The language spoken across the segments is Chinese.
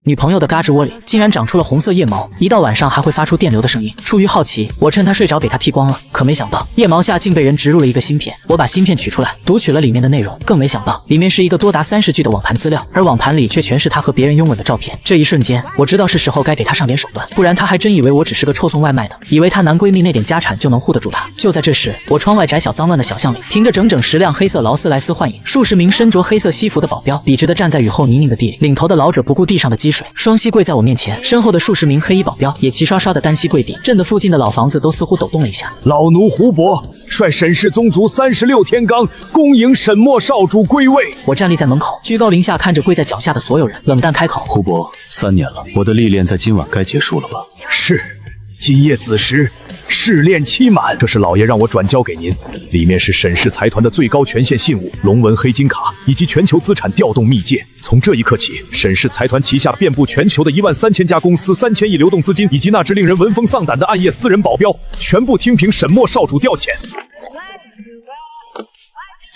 女朋友的嘎吱窝里竟然长出了红色腋毛，一到晚上还会发出电流的声音。出于好奇，我趁她睡着给她剃光了，可没想到腋毛下竟被人植入了一个芯片。我把芯片取出来，读取了里面的内容，更没想到里面是一个多达30G 的网盘资料，而网盘里却全是她和别人拥吻的照片。这一瞬间，我知道是时候该给她上点手段，不然她还真以为我只是个臭送外卖的，以为她男闺蜜那点家产就能护得住她。就在这时，我窗外窄小脏乱的小巷里停着整整10辆黑色劳斯莱斯幻影，数十名身着黑色西服的保镖笔直地站在雨后泥泞的地里，领头的老者不顾地上的积水，双膝跪在我面前，身后的数十名黑衣保镖也齐刷刷的单膝跪地，震得附近的老房子都似乎抖动了一下。老奴胡伯率沈氏宗族36天罡恭迎沈墨少主归位。我站立在门口，居高临下看着跪在脚下的所有人，冷淡开口：胡伯，3年了，我的历练在今晚该结束了吧？是，今夜子时试炼期满，这是老爷让我转交给您，里面是沈氏财团的最高权限信物龙纹黑金卡以及全球资产调动密借。从这一刻起，沈氏财团旗下遍布全球的13000家公司、3000亿流动资金，以及那只令人闻风丧胆的暗夜私人保镖，全部听凭沈墨少主调遣。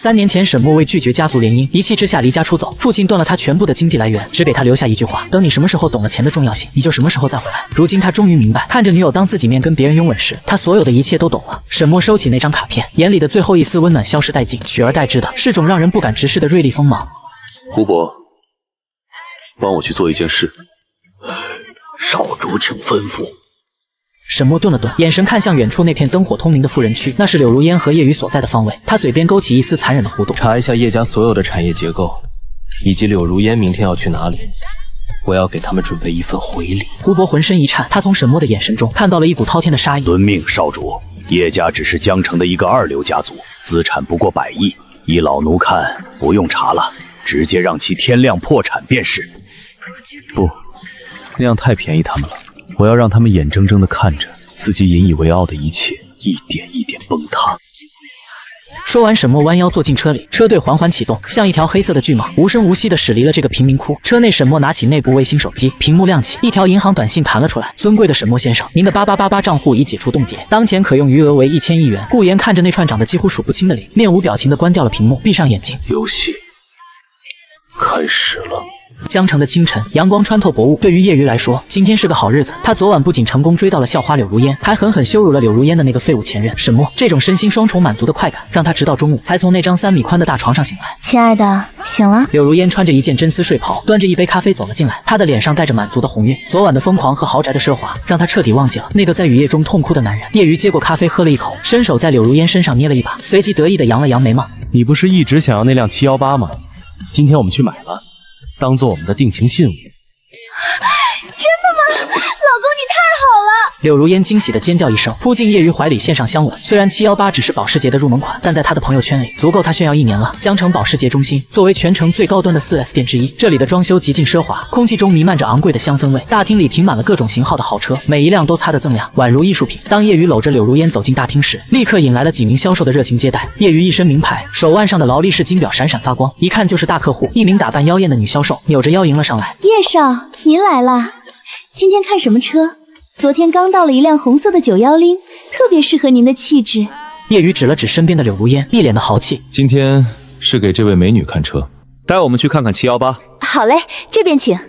3年前，沈墨为拒绝家族联姻，一气之下离家出走，父亲断了他全部的经济来源，只给他留下一句话：等你什么时候懂了钱的重要性，你就什么时候再回来。如今他终于明白，看着女友当自己面跟别人拥吻时，他所有的一切都懂了。沈墨收起那张卡片，眼里的最后一丝温暖消失殆尽，取而代之的是种让人不敢直视的锐利锋芒。胡伯，帮我去做一件事。少主请吩咐。沈墨顿了顿，眼神看向远处那片灯火通明的富人区，那是柳如烟和叶雨所在的方位。他嘴边勾起一丝残忍的弧度。查一下叶家所有的产业结构，以及柳如烟明天要去哪里，我要给他们准备一份回礼。胡伯浑身一颤，他从沈墨的眼神中看到了一股滔天的杀意。遵命，少主。叶家只是江城的一个2流家族，资产不过100亿，依老奴看，不用查了，直接让其天亮破产便是。不，那样太便宜他们了。我要让他们眼睁睁地看着自己引以为傲的一切一点一点崩塌。说完，沈墨弯腰坐进车里，车队缓缓启动，像一条黑色的巨蟒，无声无息地驶离了这个贫民窟。车内，沈墨拿起内部卫星手机，屏幕亮起，一条银行短信弹了出来：尊贵的沈墨先生，您的8888账户已解除冻结，当前可用余额为1000亿元。顾言看着那串长得几乎数不清的脸，面无表情地关掉了屏幕，闭上眼睛。游戏开始了。江城的清晨，阳光穿透薄雾。对于叶瑜来说，今天是个好日子。他昨晚不仅成功追到了校花柳如烟，还狠狠羞辱了柳如烟的那个废物前任沈墨。这种身心双重满足的快感，让他直到中午才从那张3米宽的大床上醒来。亲爱的，醒了。柳如烟穿着一件真丝睡袍，端着一杯咖啡走了进来，她的脸上带着满足的红晕。昨晚的疯狂和豪宅的奢华，让她彻底忘记了那个在雨夜中痛哭的男人。叶瑜接过咖啡，喝了一口，伸手在柳如烟身上捏了一把，随即得意地扬了扬眉毛。你不是一直想要那辆718吗？今天我们去买了，当做我们的定情信物。真的吗？老公，你太好了！柳如烟惊喜的尖叫一声，扑进叶瑜怀里，献上香吻。虽然718只是保时捷的入门款，但在他的朋友圈里足够他炫耀1年了。江城保时捷中心作为全城最高端的 4S 店之一，这里的装修极尽奢华，空气中弥漫着昂贵的香氛味。大厅里停满了各种型号的豪车，每一辆都擦得锃亮，宛如艺术品。当叶瑜搂着柳如烟走进大厅时，立刻引来了几名销售的热情接待。叶瑜一身名牌，手腕上的劳力士金表闪闪发光，一看就是大客户。一名打扮妖艳的女销售扭着腰迎了上来：叶少，您来了。今天看什么车？昨天刚到了一辆红色的910，特别适合您的气质。叶瑜指了指身边的柳如烟，一脸的豪气。今天是给这位美女看车，带我们去看看718。好嘞，这边请，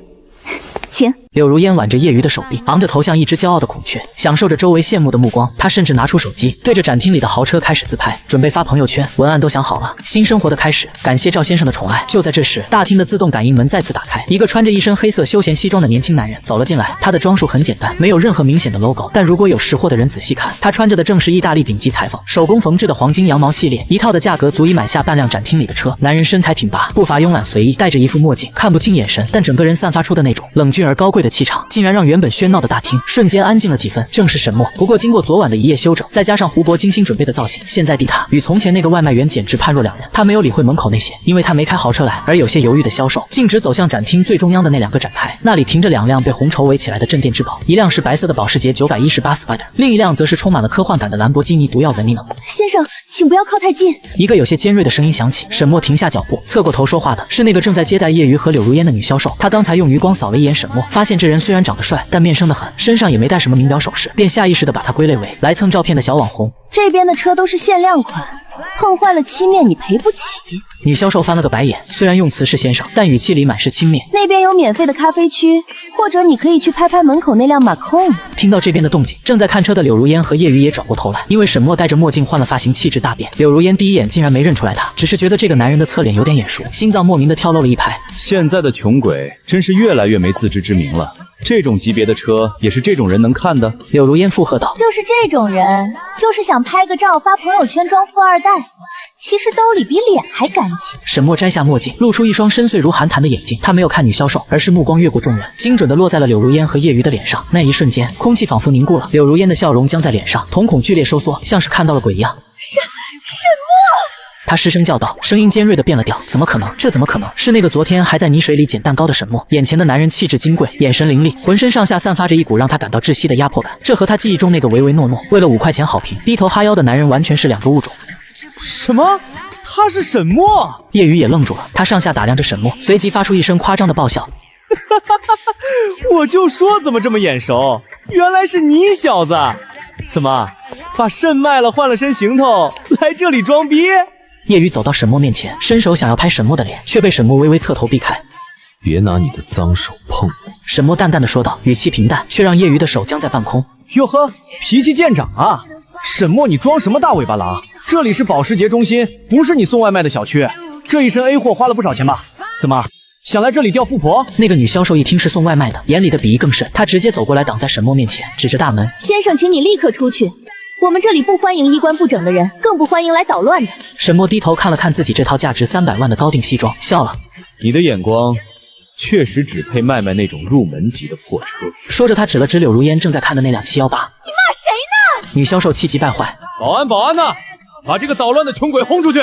请。柳如烟挽着叶瑜的手臂，昂着头像一只骄傲的孔雀，享受着周围羡慕的目光。她甚至拿出手机，对着展厅里的豪车开始自拍，准备发朋友圈。文案都想好了，新生活的开始，感谢赵先生的宠爱。就在这时，大厅的自动感应门再次打开，一个穿着一身黑色休闲西装的年轻男人走了进来。他的装束很简单，没有任何明显的 logo， 但如果有识货的人仔细看，他穿着的正是意大利顶级裁缝手工缝制的黄金羊毛系列，一套的价格足以买下半辆展厅里的车。男人身材挺拔，步伐慵懒随意，戴着一副墨镜，看不清眼神，但整个人散发出的那种冷峻而高贵的气场，竟然让原本喧闹的大厅瞬间安静了几分。正是沈墨。不过经过昨晚的一夜休整，再加上胡伯精心准备的造型，现在的他与从前那个外卖员简直判若两人。他没有理会门口那些因为他没开豪车来而有些犹豫的销售，径直走向展厅最中央的那2个展台。那里停着2辆被红绸围起来的镇店之宝，一辆是白色的保时捷918 Spider， 另一辆则是充满了科幻感的兰博基尼毒药文尼能。先生，请不要靠太近。一个有些尖锐的声音响起，沈墨停下脚步，侧过头说话的是那个正在接待叶瑜和柳如烟的女销售。他刚才用余光扫了一眼沈墨，发现这人虽然长得帅，但面生得很，身上也没带什么名表首饰，便下意识地把他归类为来蹭照片的小网红。这边的车都是限量款，碰坏了漆面，你赔不起。女销售翻了个白眼，虽然用词是先生，但语气里满是轻蔑。那边有免费的咖啡区，或者你可以去拍拍门口那辆马控。听到这边的动静，正在看车的柳如烟和叶雨也转过头来，因为沈墨戴着墨镜换了发型，气质大变。柳如烟第一眼竟然没认出来他，只是觉得这个男人的侧脸有点眼熟，心脏莫名的跳漏了一拍。现在的穷鬼真是越来越没自知之明了。这种级别的车也是这种人能看的？柳如烟附和道：“就是这种人，就是想拍个照发朋友圈装富二代，其实兜里比脸还干净。”沈墨摘下墨镜，露出一双深邃如寒潭的眼睛。他没有看女销售，而是目光越过众人，精准的落在了柳如烟和叶瑜的脸上。那一瞬间，空气仿佛凝固了，柳如烟的笑容僵在脸上，瞳孔剧烈收缩，像是看到了鬼一样。沈墨！他失声叫道，声音尖锐的变了调。怎么可能？这怎么可能？是那个昨天还在泥水里捡蛋糕的沈墨。眼前的男人气质金贵，眼神凌厉，浑身上下散发着一股让他感到窒息的压迫感。这和他记忆中那个唯唯诺诺，为了5块钱好评低头哈腰的男人完全是两个物种。什么？他是沈墨？叶雨也愣住了，他上下打量着沈墨，随即发出一声夸张的爆笑。我就说怎么这么眼熟，原来是你小子！怎么把肾卖了，换了身行头来这里装逼？叶雨走到沈墨面前，伸手想要拍沈墨的脸，却被沈墨微微侧头避开。别拿你的脏手碰我！沈墨淡淡的说道，语气平淡，却让叶雨的手僵在半空。哟呵，脾气见长啊！沈墨，你装什么大尾巴狼？这里是保时捷中心，不是你送外卖的小区。这一身 A 货花了不少钱吧？怎么想来这里钓富婆？那个女销售一听是送外卖的，眼里的鄙夷更甚，她直接走过来挡在沈墨面前，指着大门：“先生，请你立刻出去。我们这里不欢迎衣冠不整的人，更不欢迎来捣乱的。”沈墨低头看了看自己这套价值300万的高定西装，笑了：“你的眼光确实只配卖那种入门级的破车。”说着，他指了指柳如烟正在看的那辆718。你骂谁呢？女销售气急败坏：“保安，保安呐，把这个捣乱的穷鬼轰出去！”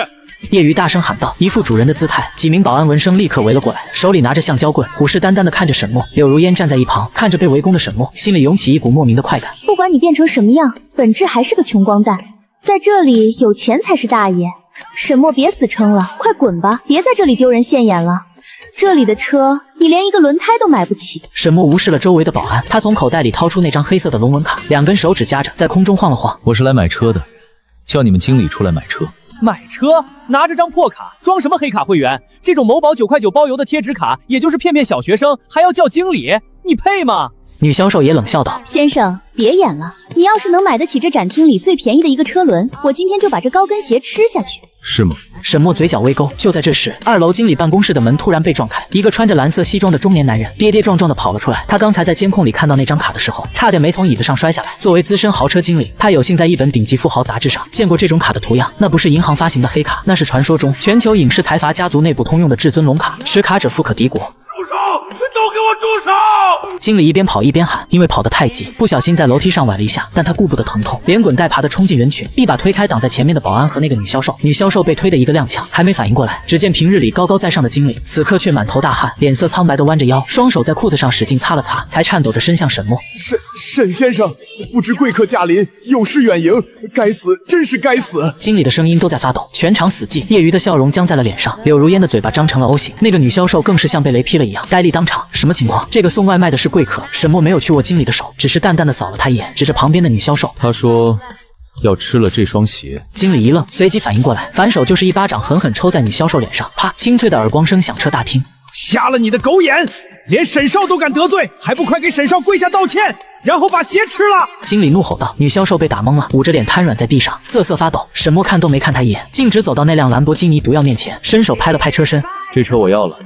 叶瑜大声喊道，一副主人的姿态。几名保安闻声立刻围了过来，手里拿着橡胶棍，虎视眈眈地看着沈墨。柳如烟站在一旁，看着被围攻的沈墨，心里涌起一股莫名的快感。不管你变成什么样，本质还是个穷光蛋，在这里有钱才是大爷。沈墨，别死撑了，快滚吧，别在这里丢人现眼了。这里的车，你连一个轮胎都买不起。沈墨无视了周围的保安，他从口袋里掏出那张黑色的龙纹卡，2根手指夹着，在空中晃了晃。我是来买车的，叫你们经理出来买车。买车？拿着张破卡，装什么黑卡会员？这种某宝9块9包邮的贴纸卡，也就是骗骗小学生，还要叫经理，你配吗？女销售也冷笑道：“先生，别演了，你要是能买得起这展厅里最便宜的一个车轮，我今天就把这高跟鞋吃下去。”是吗？沈墨嘴角微勾。就在这时，2楼经理办公室的门突然被撞开，一个穿着蓝色西装的中年男人跌跌撞撞地跑了出来。他刚才在监控里看到那张卡的时候，差点没从椅子上摔下来。作为资深豪车经理，他有幸在一本顶级富豪杂志上见过这种卡的图样。那不是银行发行的黑卡，那是传说中全球影视财阀家族内部通用的至尊龙卡，持卡者富可敌国。都给我住手！经理一边跑一边喊，因为跑得太急，不小心在楼梯上崴了一下，但他顾不得疼痛，连滚带爬地冲进人群，一把推开挡在前面的保安和那个女销售。女销售被推得一个踉跄，还没反应过来，只见平日里高高在上的经理，此刻却满头大汗，脸色苍白地弯着腰，双手在裤子上使劲擦了擦，才颤抖着伸向沈墨。沈先生，不知贵客驾临，有失远迎，该死，真是该死！经理的声音都在发抖，全场死寂。业余的笑容僵在了脸上，柳如烟的嘴巴张成了 O 型，那个女销售更是像被雷劈了一样，呆立当场。什么情况？这个送外卖的是贵客。沈墨没有去握经理的手，只是淡淡的扫了他一眼，指着旁边的女销售。他说要吃了这双鞋。经理一愣，随即反应过来，反手就是一巴掌狠狠抽在女销售脸上，啪！清脆的耳光声响彻大厅。瞎了你的狗眼！连沈少都敢得罪，还不快给沈少跪下道歉，然后把鞋吃了！经理怒吼道。女销售被打懵了，捂着脸瘫软在地上，瑟瑟发抖。沈墨看都没看他一眼，径直走到那辆兰博基尼毒药面前，伸手拍了拍车身。这车我要了，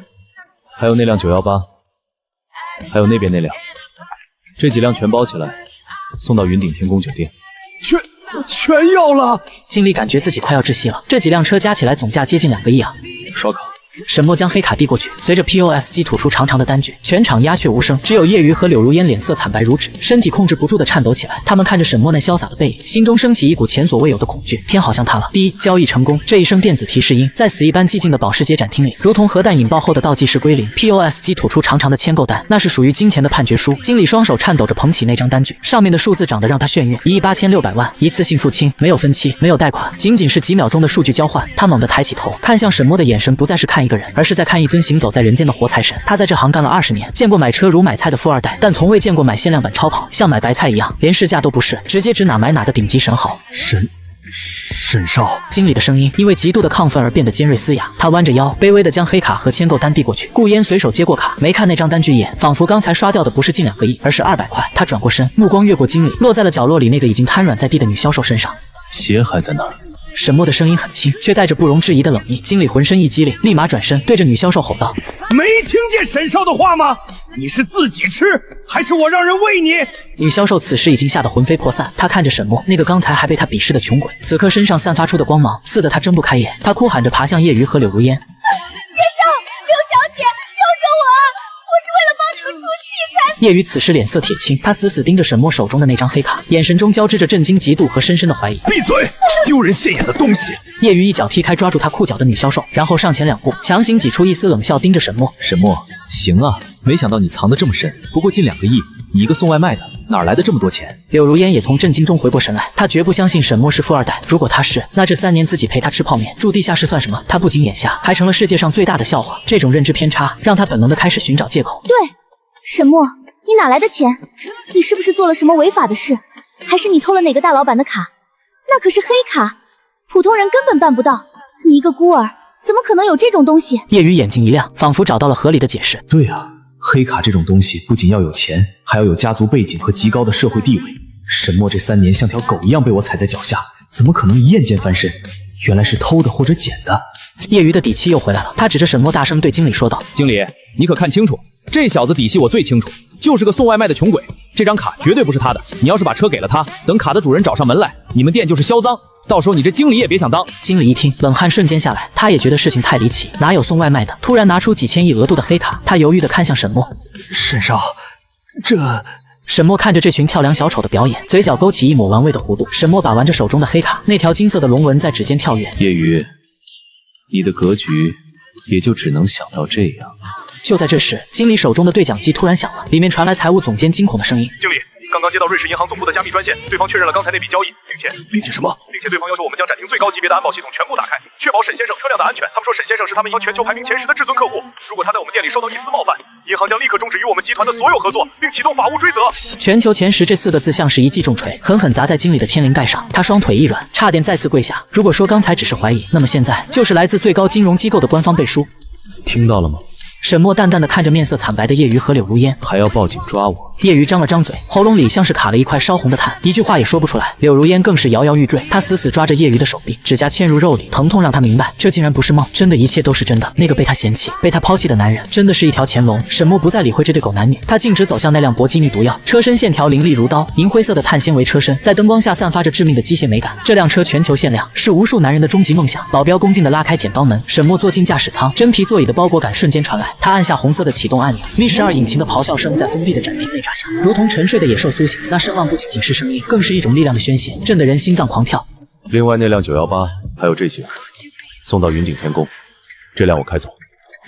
还有那辆918，还有那边那辆，这几辆全包起来，送到云顶天宫酒店。全要了！经理感觉自己快要窒息了，这几辆车加起来总价接近2个亿啊！刷卡。沈墨将黑卡递过去，随着 POS 机吐出长长的单据，全场鸦雀无声，只有叶瑜和柳如烟脸色惨白如纸，身体控制不住的颤抖起来。他们看着沈墨那潇洒的背影，心中升起一股前所未有的恐惧。天好像塌了。第一，交易成功。这一声电子提示音在死一般寂静的保时捷展厅里，如同核弹引爆后的倒计时归零。POS 机吐出长长的签购单，那是属于金钱的判决书。经理双手颤抖着捧起那张单据，上面的数字长得让他眩晕：1亿8600万，一次性付清，没有分期，没有贷款，仅仅是几秒钟的数据交换。他猛地抬起头，看向沈墨的眼神不再是看一个人，而是在看一尊行走在人间的活财神。他在这行干了20年，见过买车如买菜的富二代，但从未见过买限量版超跑，像买白菜一样，连市价都不是，直接指哪买哪的顶级神豪。沈少，经理的声音因为极度的亢奋而变得尖锐嘶哑。他弯着腰，卑微地将黑卡和签购单递过去。顾烟随手接过卡，没看那张单据一眼，仿佛刚才刷掉的不是近2个亿，而是200块。他转过身，目光越过经理，落在了角落里那个已经瘫软在地的女销售身上。鞋还在那儿。沈墨的声音很轻，却带着不容置疑的冷意。经理浑身一激灵，立马转身对着女销售吼道：“没听见沈少的话吗？你是自己吃，还是我让人喂你？”女销售此时已经吓得魂飞魄散，她看着沈墨，那个刚才还被她鄙视的穷鬼，此刻身上散发出的光芒，刺得她睁不开眼。她哭喊着爬向叶瑜和柳如烟：“叶少，刘小姐，救救我！我是为了帮你们出气才……”叶瑜此时脸色铁青，她死死盯着沈墨手中的那张黑卡，眼神中交织着震惊、嫉妒和深深的怀疑。闭嘴！丢人现眼的东西！叶瑜一脚踢开抓住他裤脚的女销售，然后上前2步，强行挤出一丝冷笑，盯着沈墨。沈墨，行啊，没想到你藏得这么深。不过近2个亿，你一个送外卖的，哪来的这么多钱？柳如烟也从震惊中回过神来，她绝不相信沈墨是富二代。如果他是，那这3年自己陪他吃泡面、住地下室算什么？他不仅眼瞎，还成了世界上最大的笑话。这种认知偏差让他本能地开始寻找借口。对，沈墨，你哪来的钱？你是不是做了什么违法的事？还是你偷了哪个大老板的卡？那可是黑卡，普通人根本办不到。你一个孤儿，怎么可能有这种东西？叶瑜眼睛一亮，仿佛找到了合理的解释。对啊，黑卡这种东西不仅要有钱，还要有家族背景和极高的社会地位。沈墨这3年像条狗一样被我踩在脚下，怎么可能一夜间翻身？原来是偷的或者捡的。叶瑜的底气又回来了，他指着沈墨大声对经理说道：“经理，你可看清楚，这小子底细我最清楚，就是个送外卖的穷鬼。这张卡绝对不是他的，你要是把车给了他，等卡的主人找上门来，你们店就是销赃，到时候你这经理也别想当。”经理一听，冷汗瞬间下来，他也觉得事情太离奇，哪有送外卖的突然拿出几千亿额度的黑卡？他犹豫地看向沈墨：“沈少，这……”沈墨看着这群跳梁小丑的表演，嘴角勾起一抹玩味的弧度。沈墨把玩着手中的黑卡，那条金色的龙纹在指尖跳跃。叶瑜，你的格局也就只能想到这样。就在这时，经理手中的对讲机突然响了，里面传来财务总监惊恐的声音：“经理，刚刚接到瑞士银行总部的加密专线，对方确认了刚才那笔交易，并且什么？并且对方要求我们将展厅最高级别的安保系统全部打开，确保沈先生车辆的安全。他们说沈先生是他们银行全球排名前10的至尊客户，如果他在我们店里受到一丝冒犯，银行将立刻终止与我们集团的所有合作，并启动法务追责。”全球前10这4个字像是一记重锤，狠狠砸在经理的天灵盖上。他双腿一软，差点再次跪下。如果说刚才只是怀疑，那么现在就是来自最高金融机构的官方背书。听到了吗？沈墨淡淡的看着面色惨白的叶瑜和柳如烟，还要报警抓我？叶瑜张了张嘴，喉咙里像是卡了一块烧红的炭，一句话也说不出来。柳如烟更是摇摇欲坠，她死死抓着叶瑜的手臂，指甲嵌入肉里，疼痛让她明白，这竟然不是梦，真的一切都是真的。那个被她嫌弃、被她抛弃的男人，真的是一条潜龙。沈墨不再理会这对狗男女，他径直走向那辆博基尼毒药，车身线条凌厉如刀，银灰色的碳纤维车身在灯光下散发着致命的机械美感。这辆车全球限量，是无数男人的终极梦想。保镖恭敬地拉开简帮门，沈墨坐进驾驶舱，真皮座椅的包裹感瞬间传来，他按下红色的启动按钮，Mi12引擎的咆哮声在封闭的展厅内炸响，如同沉睡的野兽苏醒。那声浪不仅仅是声音，更是一种力量的宣泄，震得人心脏狂跳。另外那辆918还有这些，送到云顶天宫，这辆我开走。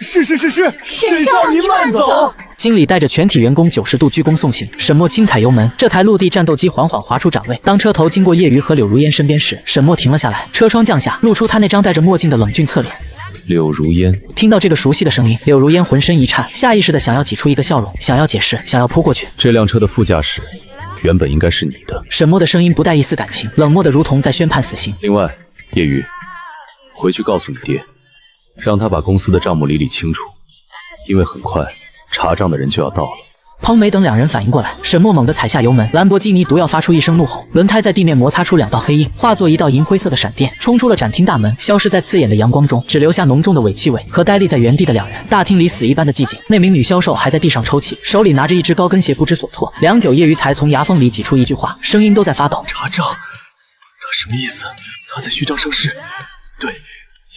是，沈少您慢走。经理带着全体员工90度鞠躬送行，沈墨轻踩油门，这台陆地战斗机缓缓滑出展位。当车头经过叶瑜和柳如烟身边时，沈墨停了下来，车窗降下，露出他那张戴着墨镜的冷峻侧脸。柳如烟，听到这个熟悉的声音，柳如烟浑身一颤，下意识的想要挤出一个笑容，想要解释，想要扑过去。这辆车的副驾驶原本应该是你的。沈墨的声音不带一丝感情，冷漠的如同在宣判死刑。另外，叶瑜，回去告诉你爹，让他把公司的账目理清楚，因为很快查账的人就要到了。砰！没等两人反应过来，沈墨猛地踩下油门，兰博基尼毒药发出一声怒吼，轮胎在地面摩擦出2道黑印，化作一道银灰色的闪电，冲出了展厅大门，消失在刺眼的阳光中，只留下浓重的尾气味和呆立在原地的两人。大厅里死一般的寂静，那名女销售还在地上抽泣，手里拿着一只高跟鞋，不知所措。良久，叶瑜才从牙缝里挤出一句话，声音都在发抖：查账，他什么意思？他在虚张声势？对，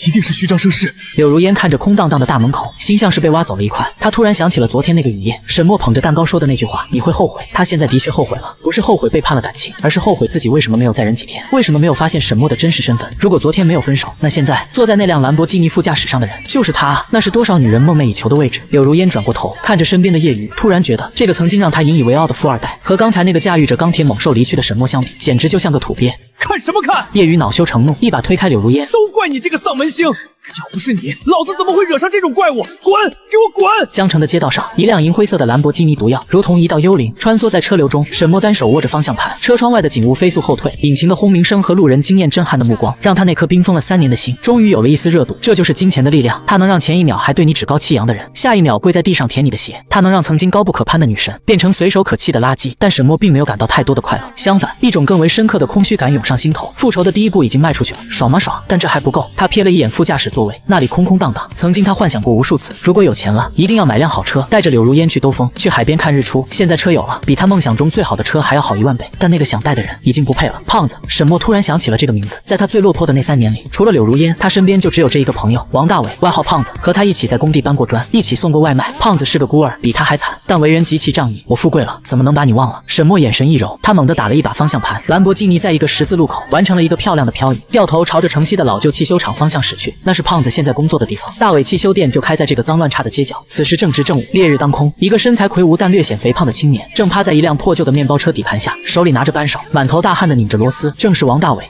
一定是虚张声势。柳如烟看着空荡荡的大门口，心像是被挖走了一块。她突然想起了昨天那个雨夜，沈墨捧着蛋糕说的那句话：“你会后悔。”她现在的确后悔了，不是后悔背叛了感情，而是后悔自己为什么没有再忍几天，为什么没有发现沈墨的真实身份。如果昨天没有分手，那现在坐在那辆兰博基尼副驾驶上的人就是他啊！那是多少女人梦寐以求的位置。柳如烟转过头，看着身边的叶雨，突然觉得这个曾经让她引以为傲的富二代，和刚才那个驾驭着钢铁猛兽离去的沈墨相比，简直就像个土鳖。看看什么看？叶雨恼羞成怒，一把推开柳如烟。都怪你这个丧门星！要不是你，老子怎么会惹上这种怪物？滚！给我滚！江城的街道上，一辆银灰色的兰博基尼毒药如同一道幽灵穿梭在车流中。沈墨单手握着方向盘，车窗外的景物飞速后退，引擎的轰鸣声和路人惊艳震撼的目光，让他那颗冰封了3年的心终于有了一丝热度。这就是金钱的力量，它能让前一秒还对你趾高气扬的人，下一秒跪在地上舔你的鞋；它能让曾经高不可攀的女神变成随手可弃的垃圾。但沈墨并没有感到太多的快乐，相反，一种更为深刻的空虚感涌上心头。复仇的第一步已经迈出去了，爽吗爽？但这还不够。他瞥了一眼副驾驶座位，那里空空荡荡。曾经他幻想过无数次，如果有钱了，一定要买辆好车，带着柳如烟去兜风，去海边看日出。现在车有了，比他梦想中最好的车还要好10000倍，但那个想带的人已经不配了。胖子。沈墨突然想起了这个名字，在他最落魄的那3年里，除了柳如烟，他身边就只有这一个朋友王大伟，外号胖子，和他一起在工地搬过砖，一起送过外卖。胖子是个孤儿，比他还惨，但为人极其仗义。我富贵了，怎么能把你忘了？沈墨眼神一柔，他猛地打了一把方向盘，兰博基尼在一个十字路口完成了一个漂亮的漂移，掉头朝着城西的老旧汽修厂方向驶去。那是胖子现在工作的地方，大伟汽修店就开在这个脏乱差的街角。此时正值正午，烈日当空，一个身材魁梧但略显肥胖的青年正趴在一辆破旧的面包车底盘下，手里拿着扳手，满头大汗的拧着螺丝，正是王大伟。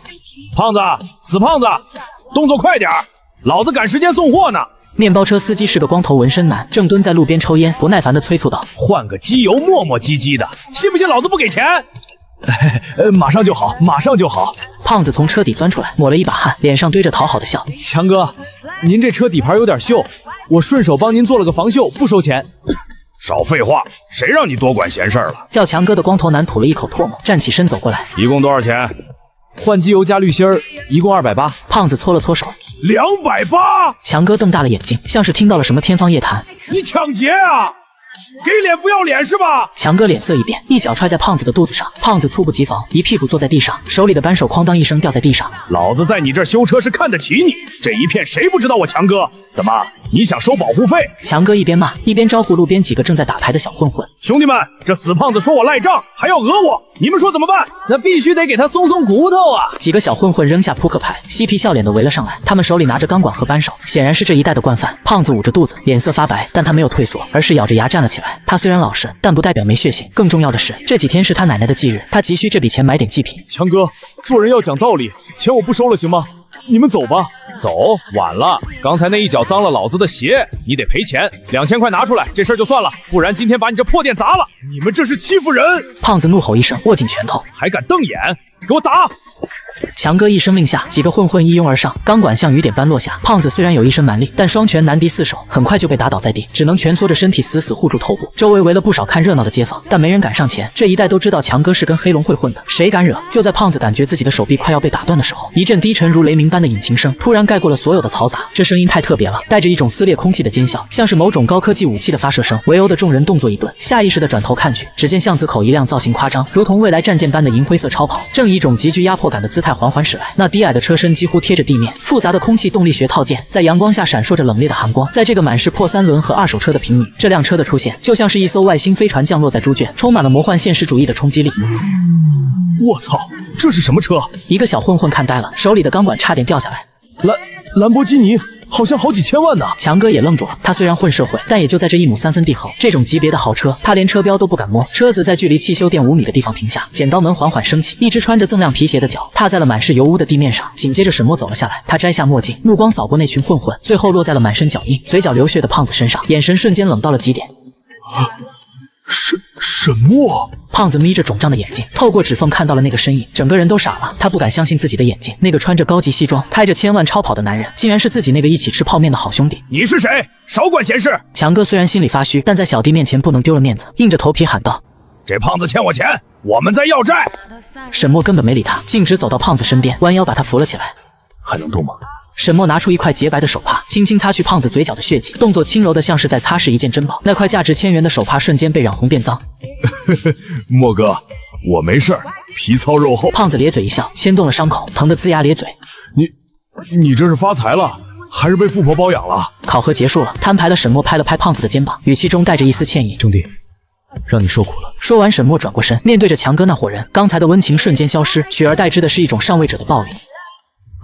胖子，死胖子，动作快点，老子赶时间送货呢。面包车司机是个光头纹身男，正蹲在路边抽烟，不耐烦地催促道：“换个机油，磨磨唧唧的，信不信老子不给钱？”马上就好，马上就好。胖子从车底钻出来，抹了一把汗，脸上堆着讨好的笑。强哥，您这车底盘有点锈，我顺手帮您做了个防锈，不收钱。少废话，谁让你多管闲事了？叫强哥的光头男吐了一口唾沫，站起身走过来。一共多少钱？换机油加滤芯儿，一共280。胖子搓了搓手，280。强哥瞪大了眼睛，像是听到了什么天方夜谭。你抢劫啊？给脸不要脸是吧？强哥脸色一变，一脚踹在胖子的肚子上，胖子猝不及防，一屁股坐在地上，手里的扳手哐当一声掉在地上。老子在你这儿修车是看得起你，这一片谁不知道我强哥？怎么，你想收保护费？强哥一边骂一边招呼路边几个正在打牌的小混混。兄弟们，这死胖子说我赖账，还要讹我，你们说怎么办？那必须得给他松松骨头啊！几个小混混扔下扑克牌，嬉皮笑脸的围了上来，他们手里拿着钢管和扳手，显然是这一带的惯犯。胖子捂着肚子，脸色发白，但他没有退缩，而是咬着牙站了起来。他虽然老实，但不代表没血性。更重要的是，这几天是他奶奶的忌日，他急需这笔钱买点祭品。强哥，做人要讲道理，钱我不收了，行吗？你们走吧。走，晚了。刚才那一脚脏了老子的鞋，你得赔钱。2000块拿出来，这事儿就算了，不然今天把你这破店砸了。你们这是欺负人！胖子怒吼一声，握紧拳头，还敢瞪眼，给我打！强哥一声令下，几个混混一拥而上，钢管像雨点般落下。胖子虽然有一身蛮力，但双拳难敌4手，很快就被打倒在地，只能蜷缩着身体死死护住头部。周围围了不少看热闹的街坊，但没人敢上前。这一带都知道强哥是跟黑龙会混的，谁敢惹？就在胖子感觉自己的手臂快要被打断的时候，一阵低沉如雷鸣般的引擎声突然盖过了所有的嘈杂。这声音太特别了，带着一种撕裂空气的尖啸，像是某种高科技武器的发射声。围殴的众人动作一顿，下意识地转头看去，只见巷子口一辆造型夸张，如同未来战舰般的银灰色超跑，正以一种极具压迫感的姿态缓缓驶来。那低矮的车身几乎贴着地面，复杂的空气动力学套件在阳光下闪烁着冷冽的寒光。在这个满是破3轮和2手车的平民，这辆车的出现就像是一艘外星飞船降落在猪圈，充满了魔幻现实主义的冲击力。我操，这是什么车？一个小混混看呆了，手里的钢管差点掉下来。兰博基尼好像好几千万呢。强哥也愣住了，他虽然混社会，但也就在这1亩3分地横，这种级别的豪车，他连车标都不敢摸。车子在距离汽修店5米的地方停下，剪刀门缓缓升起，一只穿着锃亮皮鞋的脚踏在了满是油污的地面上。紧接着沈墨走了下来，他摘下墨镜，目光扫过那群混混，最后落在了满身脚印、嘴角流血的胖子身上，眼神瞬间冷到了极点。沈墨。胖子眯着肿胀的眼睛，透过指缝看到了那个身影，整个人都傻了。他不敢相信自己的眼睛，那个穿着高级西装、开着1000万超跑的男人，竟然是自己那个一起吃泡面的好兄弟。你是谁？少管闲事！强哥虽然心里发虚，但在小弟面前不能丢了面子，硬着头皮喊道：“这胖子欠我钱，我们在要债。”沈墨根本没理他，径直走到胖子身边，弯腰把他扶了起来。还能动吗？沈墨拿出一块洁白的手帕，轻轻擦去胖子嘴角的血迹，动作轻柔的像是在擦拭一件珍宝。那块价值1000元的手帕瞬间被染红变脏。墨哥，我没事儿，皮糙肉厚。胖子咧嘴一笑，牵动了伤口，疼得龇牙咧嘴。你这是发财了，还是被富婆包养了？考核结束了，摊牌了。沈墨拍了拍胖子的肩膀，语气中带着一丝歉意：“兄弟，让你受苦了。”说完，沈墨转过身，面对着强哥那伙人，刚才的温情瞬间消失，取而代之的是一种上位者的暴力。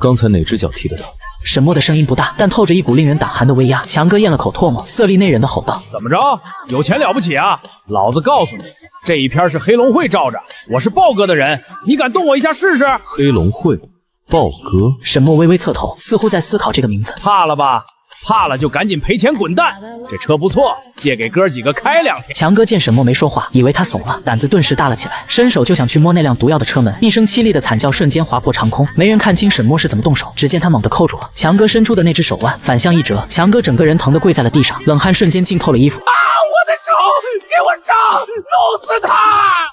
刚才哪只脚踢的他？沈墨的声音不大，但透着一股令人胆寒的威压。强哥咽了口唾沫，色厉内荏的吼道：“怎么着？有钱了不起啊？老子告诉你，这一片是黑龙会罩着，我是豹哥的人，你敢动我一下试试？”黑龙会，豹哥。沈墨微微侧头，似乎在思考这个名字。怕了吧？怕了就赶紧赔钱滚蛋！这车不错，借给哥几个开2天。强哥见沈墨没说话，以为他怂了，胆子顿时大了起来，伸手就想去摸那辆毒药的车门。一声凄厉的惨叫瞬间划破长空，没人看清沈墨是怎么动手，只见他猛地扣住了强哥伸出的那只手腕，反向一折，强哥整个人疼得跪在了地上，冷汗瞬间浸透了衣服。我的手，给我上，弄死他！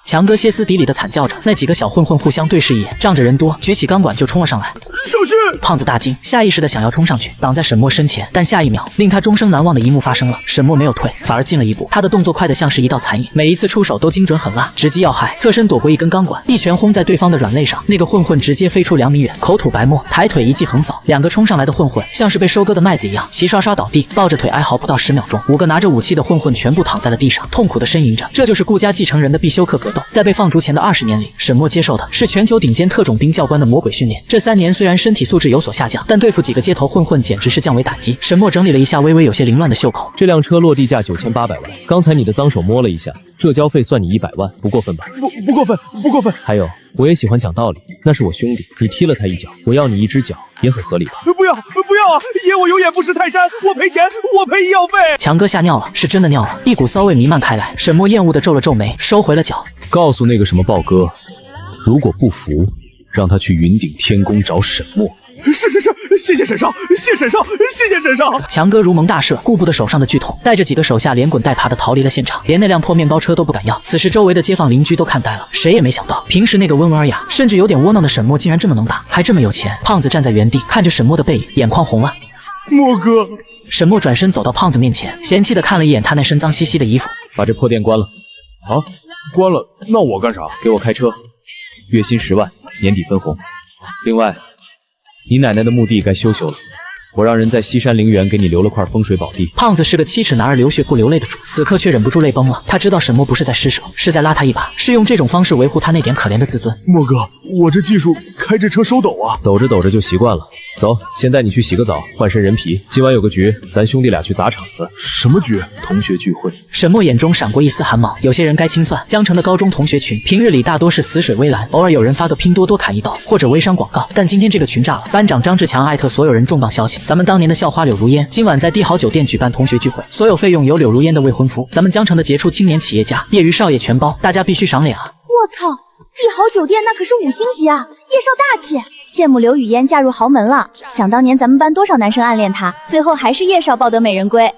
强哥歇斯底里的惨叫着，那几个小混混互相对视一眼，仗着人多，举起钢管就冲了上来。小心！胖子大惊，下意识的想要冲上去挡在沈墨身前，但下一秒，令他终生难忘的一幕发生了。沈墨没有退，反而进了一步，他的动作快得像是一道残影，每一次出手都精准狠辣，直击要害。侧身躲过一根钢管，一拳轰在对方的软肋上，那个混混直接飞出2米远，口吐白沫，抬腿一记横扫，两个冲上来的混混像是被收割的麦子一样，齐刷刷倒地，抱着腿哀嚎不到10秒钟，5个拿着武器的混混全部躺在了地上，痛苦的呻吟着。这就是顾家继承人的必修课格斗。在被放逐前的20年里，沈墨接受的是全球顶尖特种兵教官的魔鬼训练。这3年虽然身体素质有所下降，但对付几个街头混混简直是降维打击。沈墨整理了一下微微有些凌乱的袖口，这辆车落地价9800万，刚才你的脏手摸了一下，这交费算你100万，不过分吧？不过分，不过分。还有，我也喜欢讲道理，那是我兄弟，你踢了他一脚，我要你1只脚，也很合理吧？不要啊！爷我有眼不识泰山，我赔钱，我赔医药费。强哥吓尿了，是真的尿了，一股骚味弥漫开来。沈墨厌恶的皱了皱眉，收回了脚。告诉那个什么豹哥，如果不服，让他去云顶天宫找沈墨。是，谢谢沈少，谢沈少。强哥如蒙大赦，顾不得手上的剧痛，带着几个手下连滚带爬的逃离了现场，连那辆破面包车都不敢要。此时周围的街坊邻居都看呆了，谁也没想到，平时那个温文尔雅，甚至有点窝囊的沈墨竟然这么能打，还这么有钱。胖子站在原地，看着沈墨的背影，眼眶红了。墨哥，沈墨转身走到胖子面前，嫌弃的看了一眼他那身脏兮兮的衣服，把这破店关了。啊，关了，那我干啥？给我开车，月薪10万，年底分红。另外，你奶奶的墓地该修修了，我让人在西山陵园给你留了块风水宝地。胖子是个7尺男儿流血不流泪的主，此刻却忍不住泪崩了。他知道沈墨不是在施舍，是在拉他一把，是用这种方式维护他那点可怜的自尊。墨哥，我这技术开这车手抖啊，抖着抖着就习惯了。走，先带你去洗个澡，换身人皮。今晚有个局，咱兄弟俩去砸场子。什么局？同学聚会。沈墨眼中闪过一丝寒芒，有些人该清算。江城的高中同学群，平日里大多是死水微澜，偶尔有人发个拼多多砍一刀或者微商广告，但今天这个群炸了。班长张志强艾特所有人重磅消息，咱们当年的校花柳如烟今晚在帝豪酒店举办同学聚会，所有费用由柳如烟的未婚夫，咱们江城的杰出青年企业家业余少爷全包，大家必须赏脸啊！我操，帝豪酒店那可是5星级啊，夜少大气，羡慕刘雨嫣嫁入豪门了。想当年咱们班多少男生暗恋她，最后还是夜少抱得美人归。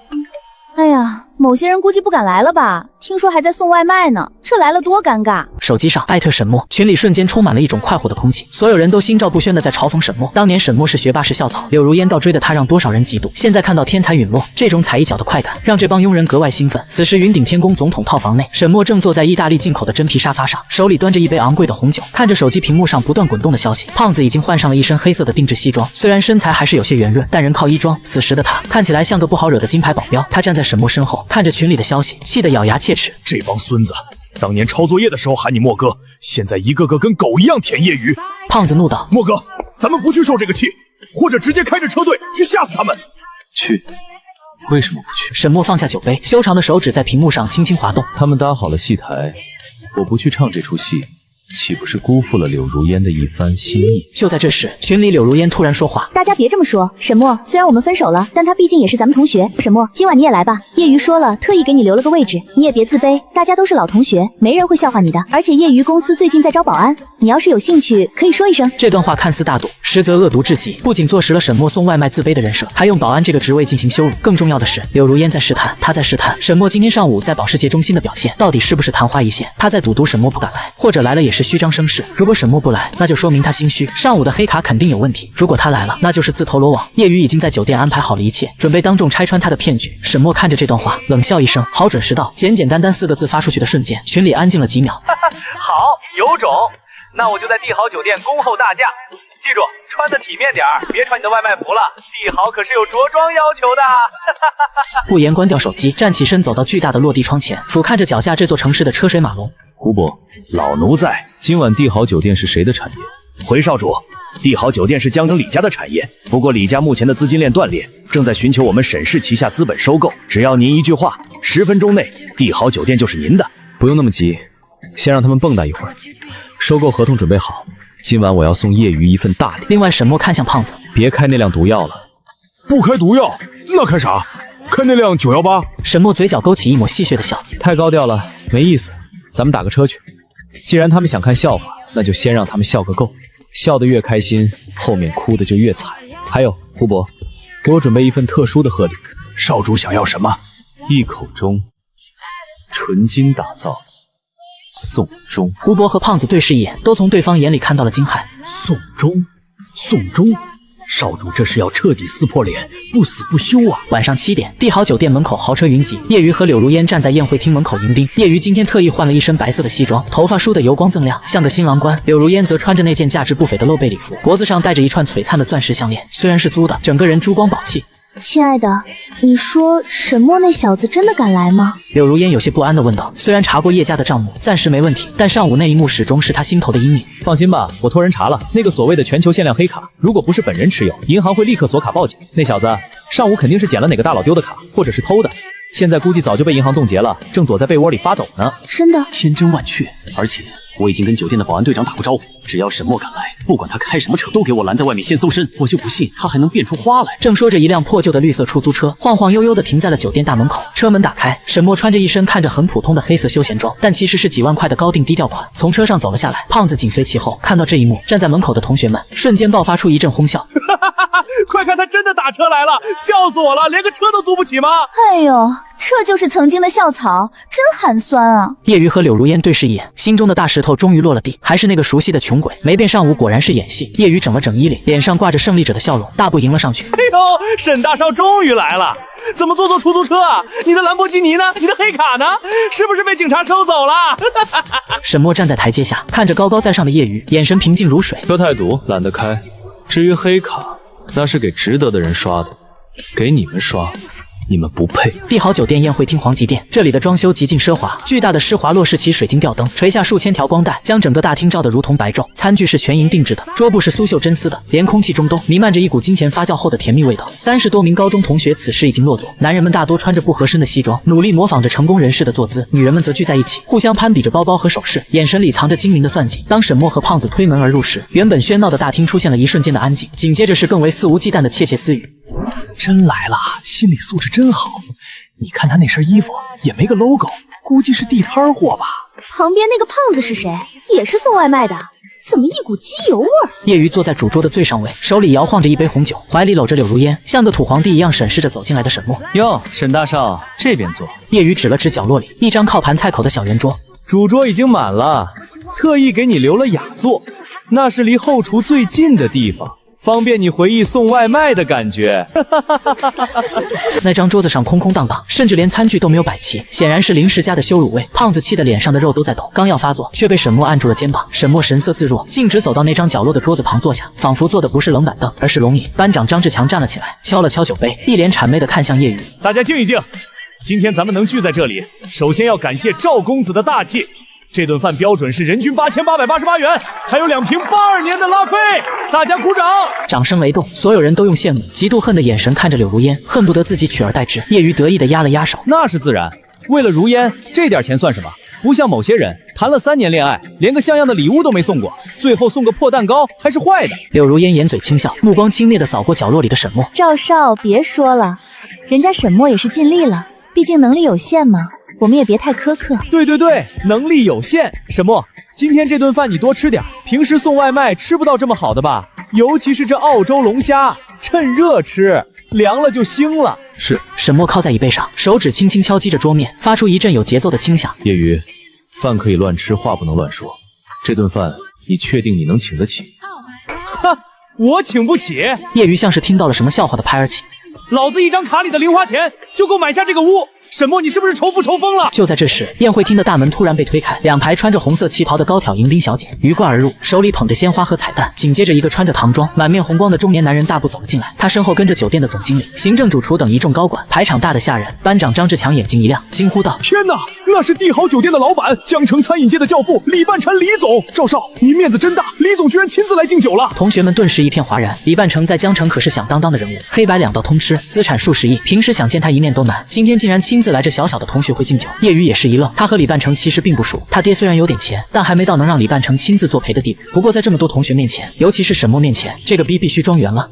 哎呀，某些人估计不敢来了吧？听说还在送外卖呢，这来了多尴尬。手机上艾特沈墨，群里瞬间充满了一种快活的空气，所有人都心照不宣的在嘲讽沈墨。当年沈墨是学霸是校草，柳如烟倒追的他让多少人嫉妒。现在看到天才陨落，这种踩一脚的快感让这帮庸人格外兴奋。此时云顶天宫总统套房内，沈墨正坐在意大利进口的真皮沙发上，手里端着一杯昂贵的红酒，看着手机屏幕上不断滚动的消息。胖子已经换上了一身黑色的定制西装，虽然身材还是有些圆润，但人靠衣装。此时的他看起来像个不好惹的金牌保镖。他站在沈墨身后，看着群里的消息，气得咬牙切齿。这帮孙子，当年抄作业的时候喊你墨哥，现在一个个跟狗一样舔业余。胖子怒道：墨哥，咱们不去受这个气，或者直接开着车队去吓死他们。去，为什么不去？沈墨放下酒杯，修长的手指在屏幕上轻轻滑动。他们搭好了戏台，我不去唱这出戏，岂不是辜负了柳如烟的一番心意？就在这时，群里柳如烟突然说话：大家别这么说，沈墨，虽然我们分手了，但他毕竟也是咱们同学。沈墨，今晚你也来吧，业余说了，特意给你留了个位置，你也别自卑，大家都是老同学，没人会笑话你的。而且业余公司最近在招保安，你要是有兴趣，可以说一声。这段话看似大度，实则恶毒至极，不仅坐实了沈墨送外卖自卑的人设，还用保安这个职位进行羞辱。更重要的是，柳如烟在试探，她在试探沈墨今天上午在保时捷中心的表现到底是不是昙花一现。她在赌沈墨不敢来，或者来了也是虚张声势。如果沈墨不来，那就说明他心虚，上午的黑卡肯定有问题。如果他来了，那就是自投罗网。叶宇已经在酒店安排好了一切，准备当众拆穿他的骗局。沈墨看着这段话，冷笑一声，好准时到。简简单单4个字发出去的瞬间，群里安静了几秒。好，有种，那我就在帝豪酒店恭候大驾。记住，穿的体面点儿，别穿你的外卖服了，帝豪可是有着装要求的。不言关掉手机，站起身走到巨大的落地窗前，俯瞰着脚下这座城市的车水马龙。胡伯，老奴在。今晚帝豪酒店是谁的产业？回少主，帝豪酒店是江城李家的产业，不过李家目前的资金链断裂，正在寻求我们沈氏旗下资本收购。只要您一句话，10分钟内，帝豪酒店就是您的。不用那么急，先让他们蹦跶一会儿。收购合同准备好，今晚我要送叶瑜一份大礼。另外，沈墨看向胖子，别开那辆毒药了。不开毒药，那开啥？开那辆918。沈墨嘴角勾起一抹戏谑的笑，太高调了，没意思。咱们打个车去。既然他们想看笑话，那就先让他们笑个够。笑得越开心，后面哭的就越惨。还有胡伯，给我准备一份特殊的贺礼。少主想要什么？一口钟，纯金打造，宋钟。胡伯和胖子对视一眼，都从对方眼里看到了惊骇。宋钟，宋钟，少主这是要彻底撕破脸，不死不休啊！晚上7点，帝豪酒店门口豪车云集，叶瑜和柳如烟站在宴会厅门口迎宾。叶瑜今天特意换了一身白色的西装，头发梳得油光锃亮，像个新郎官；柳如烟则穿着那件价值不菲的露背礼服，脖子上戴着一串璀璨的钻石项链，虽然是租的，整个人珠光宝气。亲爱的，你说沈墨那小子真的敢来吗？柳如烟有些不安地问道。虽然查过叶家的账目，暂时没问题，但上午那一幕始终是他心头的阴影。放心吧，我托人查了，那个所谓的全球限量黑卡，如果不是本人持有，银行会立刻锁卡报警。那小子上午肯定是捡了哪个大佬丢的卡，或者是偷的，现在估计早就被银行冻结了，正躲在被窝里发抖呢。真的？千真万确，而且我已经跟酒店的保安队长打过招呼，只要沈墨敢来，不管他开什么车，都给我拦在外面先搜身。我就不信他还能变出花来。正说着，一辆破旧的绿色出租车晃晃悠悠地停在了酒店大门口。车门打开，沈墨穿着一身看着很普通的黑色休闲装，但其实是几万块的高定低调款，从车上走了下来。胖子紧随其后，看到这一幕，站在门口的同学们瞬间爆发出一阵哄笑。快看，他真的打车来了，笑死我了，连个车都租不起吗？哎呦，这就是曾经的校草，真寒酸啊！叶瑜和柳如烟对视一眼，心中的大石头终于落了地，还是那个熟悉的穷鬼。没变上午果然是演戏。叶瑜整了整衣领，脸上挂着胜利者的笑容，大步迎了上去。哎呦，沈大少终于来了！怎么坐出租车啊？你的兰博基尼呢？你的黑卡呢？是不是被警察收走了？沈墨站在台阶下，看着高高在上的叶瑜，眼神平静如水。车太堵，懒得开。至于黑卡，那是给值得的人刷的，给你们刷，你们不配。帝豪酒店宴会厅皇极殿，这里的装修极尽奢华，巨大的施华洛世奇水晶吊灯垂下数千条光带，将整个大厅照得如同白昼。餐具是全银定制的，桌布是苏绣真丝的，连空气中都弥漫着一股金钱发酵后的甜蜜味道。30多名高中同学此时已经落座，男人们大多穿着不合身的西装，努力模仿着成功人士的坐姿；女人们则聚在一起，互相攀比着包包和首饰，眼神里藏着精明的算计。当沈墨和胖子推门而入时，原本喧闹的大厅出现了一瞬间的安静，紧接着是更为肆无忌惮的窃窃私语。真来了，心理素质真好。你看他那身衣服也没个 logo， 估计是地摊货吧。旁边那个胖子是谁？也是送外卖的？怎么一股机油味儿？叶瑜坐在主桌的最上位，手里摇晃着一杯红酒，怀里搂着柳如烟，像个土皇帝一样审视着走进来的沈墨。哟，沈大少，这边坐。叶瑜指了指角落里一张靠盘菜口的小圆桌，主桌已经满了，特意给你留了雅座，那是离后厨最近的地方，方便你回忆送外卖的感觉。那张桌子上空空荡荡，甚至连餐具都没有摆齐，显然是临时加的羞辱味。胖子气得脸上的肉都在抖，刚要发作，却被沈墨按住了肩膀。沈墨神色自若，径直走到那张角落的桌子旁坐下，仿佛坐的不是冷板凳，而是龙椅。班长张志强站了起来，敲了敲酒杯，一脸谄媚地看向叶瑜。大家静一静，今天咱们能聚在这里，首先要感谢赵公子的大气。这顿饭标准是人均8888元，还有2瓶82年的拉菲，大家鼓掌！掌声雷动，所有人都用羡慕、嫉妒、恨的眼神看着柳如烟，恨不得自己取而代之。叶瑜得意地压了压手，那是自然，为了如烟，这点钱算什么？不像某些人谈了3年恋爱，连个像样的礼物都没送过，最后送个破蛋糕还是坏的。柳如烟掩嘴轻笑，目光轻蔑地扫过角落里的沈墨。赵少，别说了，人家沈墨也是尽力了，毕竟能力有限嘛。我们也别太苛刻。对，能力有限。沈墨，今天这顿饭你多吃点，平时送外卖吃不到这么好的吧？尤其是这澳洲龙虾，趁热吃，凉了就腥了。是。沈墨靠在椅背上，手指轻轻敲击着桌面，发出一阵有节奏的轻响。叶瑜，饭可以乱吃，话不能乱说。这顿饭你确定你能请得起？哈，我请不起。叶瑜像是听到了什么笑话的拍而起。老子一张卡里的零花钱就够买下这个屋，沈墨，你是不是仇富仇疯了？就在这时，宴会厅的大门突然被推开，两排穿着红色旗袍的高挑迎宾小姐鱼贯而入，手里捧着鲜花和彩蛋。紧接着，一个穿着唐装、满面红光的中年男人大步走了进来，他身后跟着酒店的总经理、行政主厨等一众高管。排场大的吓人，班长张志强眼睛一亮，惊呼道：“天哪，那是帝豪酒店的老板，江城餐饮界的教父李半辰李总！赵少，您面子真大，李总居然亲自来敬酒了！”同学们顿时一片哗然。李半成在江城可是响当当的人物，黑白两道通吃，资产数十亿，平时想见他一面都难，今天竟然亲自来这小小的同学会敬酒。叶宇也是一愣，他和李半成其实并不熟，他爹虽然有点钱，但还没到能让李半成亲自作陪的地步。不过在这么多同学面前，尤其是沈墨面前，这个逼必须装圆了。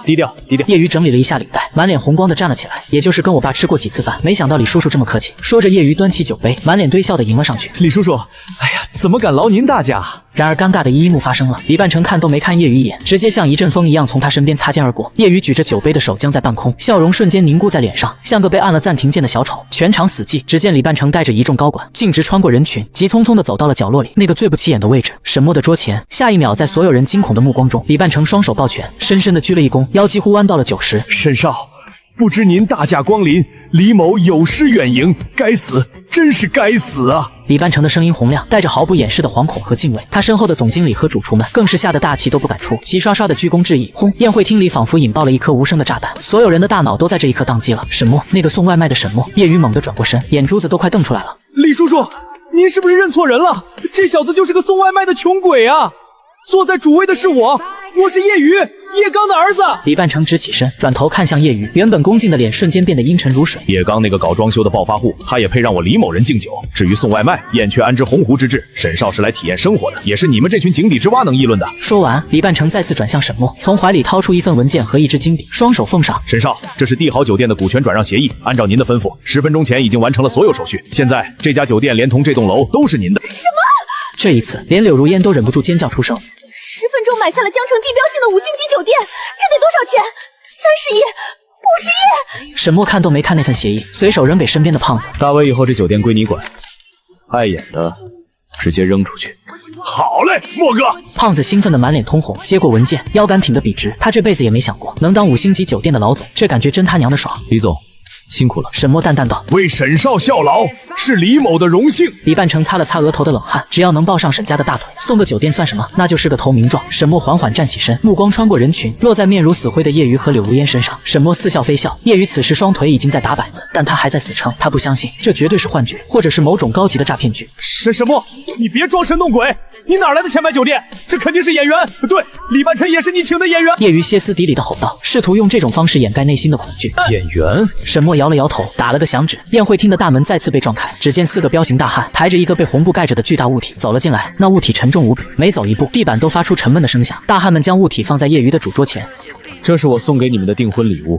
低调低调。叶宇整理了一下领带，满脸红光的站了起来，也就是跟我爸吃过几次饭，没想到李叔叔这么客气。说着，叶宇端起酒杯，满脸堆笑的迎了上去。李叔叔，哎呀，怎么敢劳您大驾？然而尴尬的一幕发生了，李半成看都没看叶宇一眼，直接像一阵风一样从他身边擦肩而过。叶宇举着酒杯的手僵在半空，笑容瞬间凝固在脸上，像个被按了暂停键的小丑。全场死寂。只见李半成带着一众高管径直穿过人群，急匆匆地走到了角落里那个最不起眼的位置——沈墨的桌前。下一秒，在所有人惊恐的目光中，李半成双手抱拳，深深地鞠了一躬，腰几乎弯到了90。沈少，不知您大驾光临，李某有失远迎，该死，真是该死啊！李半成的声音洪亮，带着毫不掩饰的惶恐和敬畏。他身后的总经理和主厨们更是吓得大气都不敢出，齐刷刷的鞠躬致意。轰！宴会厅里仿佛引爆了一颗无声的炸弹，所有人的大脑都在这一刻宕机了。沈墨，那个送外卖的沈墨。叶宇猛地转过身，眼珠子都快瞪出来了。李叔叔，您是不是认错人了？这小子就是个送外卖的穷鬼啊！坐在主位的是我是叶宇，叶刚的儿子。李半成直起身，转头看向叶宇，原本恭敬的脸瞬间变得阴沉如水。叶刚那个搞装修的暴发户，他也配让我李某人敬酒？至于送外卖，燕雀安知鸿鹄之志？沈少是来体验生活的，也是你们这群井底之蛙能议论的。说完，李半成再次转向沈墨，从怀里掏出一份文件和一支金币，双手奉上。沈少，这是帝豪酒店的股权转让协议，按照您的吩咐，10分钟前已经完成了所有手续。现在这家酒店连同这栋楼都是您的。什么？这一次，连柳如烟都忍不住尖叫出声。10分钟买下了江城地标性的5星级酒店，这得多少钱？30亿、50亿！沈墨看都没看那份协议，随手扔给身边的胖子。大威，以后这酒店归你管，碍眼的直接扔出去。好嘞，墨哥！胖子兴奋的满脸通红，接过文件，腰杆挺得笔直。他这辈子也没想过能当5星级酒店的老总，这感觉真他娘的爽。李总，辛苦了。沈墨淡淡道：“为沈少效劳是李某的荣幸。”李半成擦了擦额头的冷汗，只要能抱上沈家的大腿，送个酒店算什么？那就是个投名状。沈墨缓缓站起身，目光穿过人群，落在面如死灰的叶瑜和柳如烟身上。沈墨似笑非笑，叶瑜此时双腿已经在打摆子，但他还在死撑，他不相信这绝对是幻觉，或者是某种高级的诈骗剧。沈墨，你别装神弄鬼！你哪来的钱买酒店？这肯定是演员。对，李半辰也是你请的演员。叶瑜歇斯底里的吼道，试图用这种方式掩盖内心的恐惧。演员？沈墨摇了摇头，打了个响指，宴会厅的大门再次被撞开。只见4个彪形大汉抬着一个被红布盖着的巨大物体走了进来，那物体沉重无比，每走一步，地板都发出沉闷的声响。大汉们将物体放在叶瑜的主桌前。这是我送给你们的订婚礼物。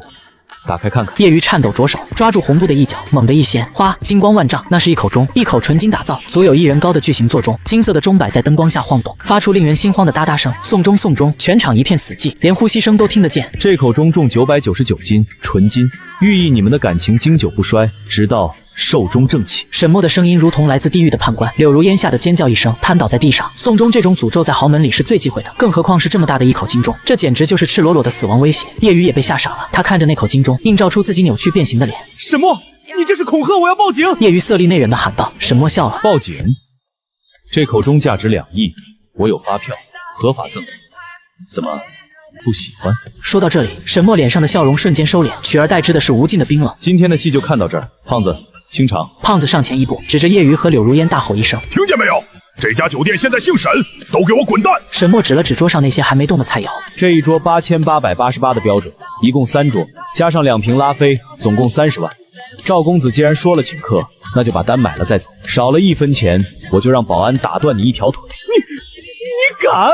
打开看看。叶瑜颤抖着手抓住红布的一角，猛地一掀，哗，金光万丈。那是一口钟，一口纯金打造，足有1人高的巨型座钟。金色的钟摆在灯光下晃动，发出令人心慌的哒哒声。送钟送钟，全场一片死寂，连呼吸声都听得见。这口钟重999斤，纯金，寓意你们的感情经久不衰，直到寿终正寝。沈墨的声音如同来自地狱的判官。柳如烟吓得尖叫一声，瘫倒在地上。送钟这种诅咒在豪门里是最忌讳的，更何况是这么大的一口金钟，这简直就是赤裸裸的死亡威胁。叶瑜也被吓傻了，他看着那口金钟，映照出自己扭曲变形的脸。沈墨，你这是恐吓，我要报警！叶瑜色厉内荏地喊道。沈墨笑了，报警？这口钟价值2亿，我有发票，合法赠。怎么不喜欢？说到这里，沈墨脸上的笑容瞬间收敛，取而代之的是无尽的冰冷。今天的戏就看到这儿，胖子清场。胖子上前一步，指着叶瑜和柳如烟大吼一声：“听见没有？这家酒店现在姓沈，都给我滚蛋！”沈墨指了指桌上那些还没动的菜肴。这一桌8888的标准，一共3桌，加上2瓶拉菲，总共30万。赵公子既然说了请客，那就把单买了再走，少了1分钱，我就让保安打断你一条腿。你敢？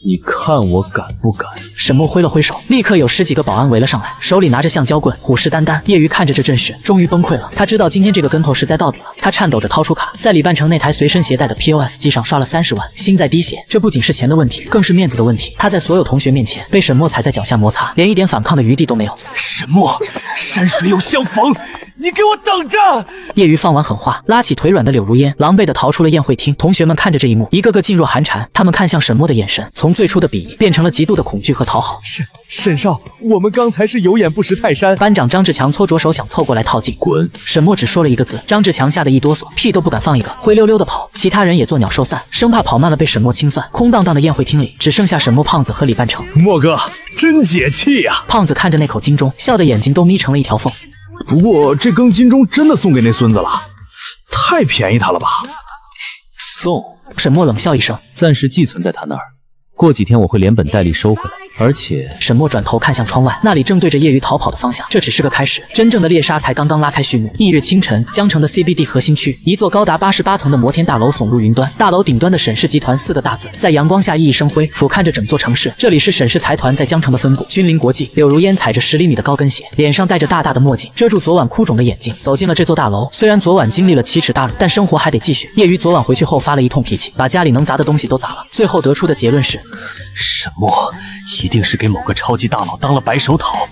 你看我敢不敢？沈墨挥了挥手，立刻有10几个保安围了上来，手里拿着橡胶棍，虎视眈眈。叶瑜看着这阵势，终于崩溃了。他知道今天这个跟头实在到底了。他颤抖着掏出卡，在李半成那台随身携带的 POS 机上刷了30万，心在滴血。这不仅是钱的问题，更是面子的问题。他在所有同学面前被沈墨踩在脚下摩擦，连一点反抗的余地都没有。沈墨，山水有相逢，你给我等着！叶瑜放完狠话，拉起腿软的柳如烟，狼狈地逃出了宴会厅。同学们看着这一幕，一个个噤若寒蝉。他们看向沈墨的眼神，从最初的鄙夷变成了极度的恐惧和讨好。沈少，我们刚才是有眼不识泰山。班长张志强搓着手想凑过来套近，滚！沈墨只说了一个字，张志强吓得一哆嗦，屁都不敢放一个，灰溜溜的跑。其他人也做鸟兽散，生怕跑慢了被沈墨清算。空荡荡的宴会厅里，只剩下沈墨、胖子和李半城。墨哥真解气呀！胖子看着那口金钟，笑得眼睛都眯成了一条缝。不过这根金钟真的送给那孙子了，太便宜他了吧？送？沈墨冷笑一声，暂时寄存在他那儿，过几天我会连本带利收回来。而且，沈墨转头看向窗外，那里正对着叶瑜逃跑的方向。这只是个开始，真正的猎杀才刚刚拉开序幕。翌日清晨，江城的 CBD 核心区，一座高达88层的摩天大楼耸入云端，大楼顶端的沈氏集团4个大字在阳光下熠熠生辉，俯瞰着整座城市。这里是沈氏财团在江城的分部，君临国际。柳如烟踩着10厘米的高跟鞋，脸上戴着大大的墨镜，遮住昨晚哭肿的眼睛，走进了这座大楼。虽然昨晚经历了奇耻大辱，但生活还得继续。叶瑜昨晚回去后发了一通脾气，把家里能砸的东西都砸了，最后得出的结论是，沈墨一定是给某个超级大佬当了白手套，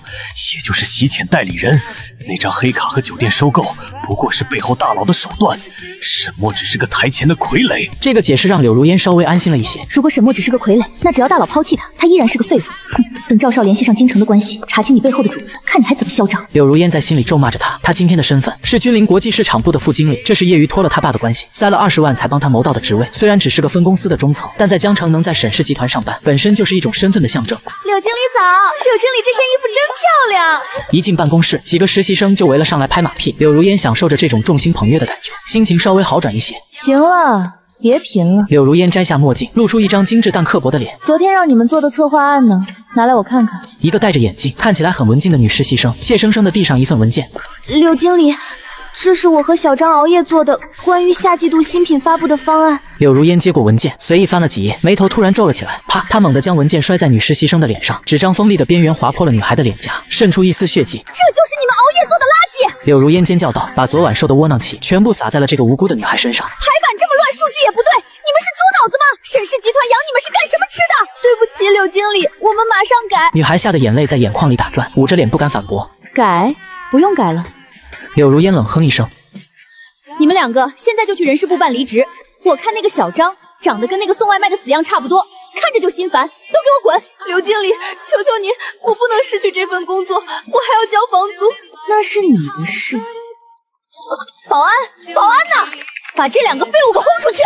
也就是洗钱代理人。那张黑卡和酒店收购不过是背后大佬的手段，沈墨只是个台前的傀儡。这个解释让柳如烟稍微安心了一些。如果沈墨只是个傀儡，那只要大佬抛弃他，他依然是个废物。哼，等赵少联系上京城的关系，查清你背后的主子，看你还怎么嚣张。柳如烟在心里咒骂着他，他今天的身份是君临国际市场部的副经理，这是叶瑜托了他爸的关系，塞了20万才帮他谋到的职位。虽然只是个分公司的中层，但在江城能在沈氏集团上班，本身就是一种身份的象征。柳经理早，柳经理这身衣服真漂亮。一进办公室，几个实习生就围了上来拍马屁。柳如烟享受着这种众星捧月的感觉，心情稍微好转一些。行了，别贫了。柳如烟摘下墨镜，露出一张精致但刻薄的脸。昨天让你们做的策划案呢？拿来我看看。一个戴着眼镜，看起来很文静的女实习生，怯生生地递上一份文件。柳经理，这是我和小张熬夜做的关于下季度新品发布的方案。柳如烟接过文件，随意翻了几页，眉头突然皱了起来。啪！她猛地将文件摔在女实习生的脸上，纸张锋利的边缘划破了女孩的脸颊，渗出一丝血迹。这就是你们熬夜做的垃圾！柳如烟尖叫道，把昨晚受的窝囊气全部撒在了这个无辜的女孩身上。排版这么乱，数据也不对，你们是猪脑子吗？沈氏集团养你们是干什么吃的？对不起，柳经理，我们马上改。女孩吓得眼泪在眼眶里打转，捂着脸不敢反驳。改？不用改了。柳如烟冷哼一声，你们两个现在就去人事部办离职。我看那个小张长得跟那个送外卖的死样差不多，看着就心烦，都给我滚！刘经理，求求你，我不能失去这份工作，我还要交房租。那是你的事。保安，保安呢？把这两个废物给轰出去！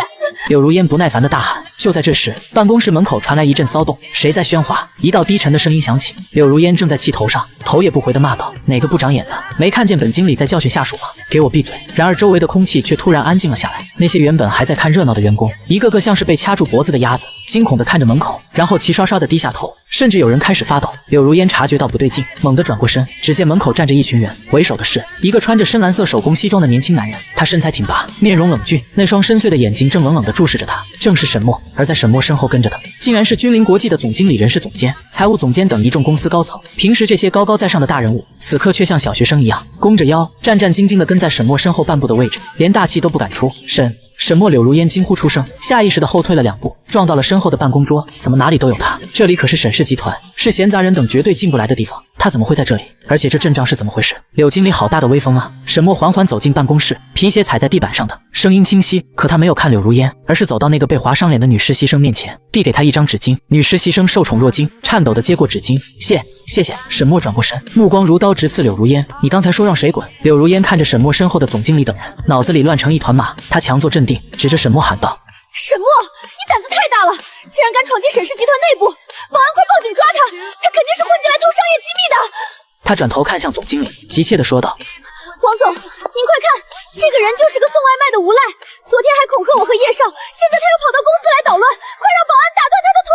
柳如烟不耐烦地大喊。就在这时，办公室门口传来一阵骚动，谁在喧哗？一道低沉的声音响起。柳如烟正在气头上，头也不回地骂道：“哪个不长眼的，没看见本经理在教训下属吗？给我闭嘴！”然而周围的空气却突然安静了下来。那些原本还在看热闹的员工，一个个像是被掐住脖子的鸭子，惊恐地看着门口，然后齐刷刷地低下头，甚至有人开始发抖。柳如烟察觉到不对劲，猛地转过身，只见门口站着一群人，为首的是一个穿着深蓝色手工西装的年轻男人，他身材挺拔，面容冷峻，那双深邃的眼睛正冷冷地注视着他，正是沈墨。而在沈墨身后跟着的，竟然是君临国际的总经理、人事总监、财务总监等一众公司高层。平时这些高高在上的大人物，此刻却像小学生一样，弓着腰，战战兢兢地跟在沈墨身后半步的位置，连大气都不敢出。沈墨柳如烟惊呼出声，下意识地后退了2步，撞到了身后的办公桌。怎么哪里都有他？这里可是沈氏集团，是闲杂人等绝对进不来的地方，他怎么会在这里？而且这阵仗是怎么回事？柳经理好大的威风啊！沈墨缓缓走进办公室，皮鞋踩在地板上的声音清晰，可他没有看柳如烟，而是走到那个被划伤脸的女实习生面前，递给她一张纸巾。女实习生受宠若惊，颤抖地接过纸巾，谢谢。沈墨转过身，目光如刀直刺柳如烟：“你刚才说让谁滚？”柳如烟看着沈墨身后的总经理等人，脑子里乱成一团麻。她强作镇定，指着沈墨喊道：“沈墨，你胆子太大了，竟然敢闯进沈氏集团内部！保安，快报警抓他！他肯定是混进来偷商业机密的！”他转头看向总经理，急切地说道：“王总，您快看，这个人就是个送外卖的无赖，昨天还恐吓我和叶少，现在他又跑到公司来捣乱，快让保安打断他的腿！”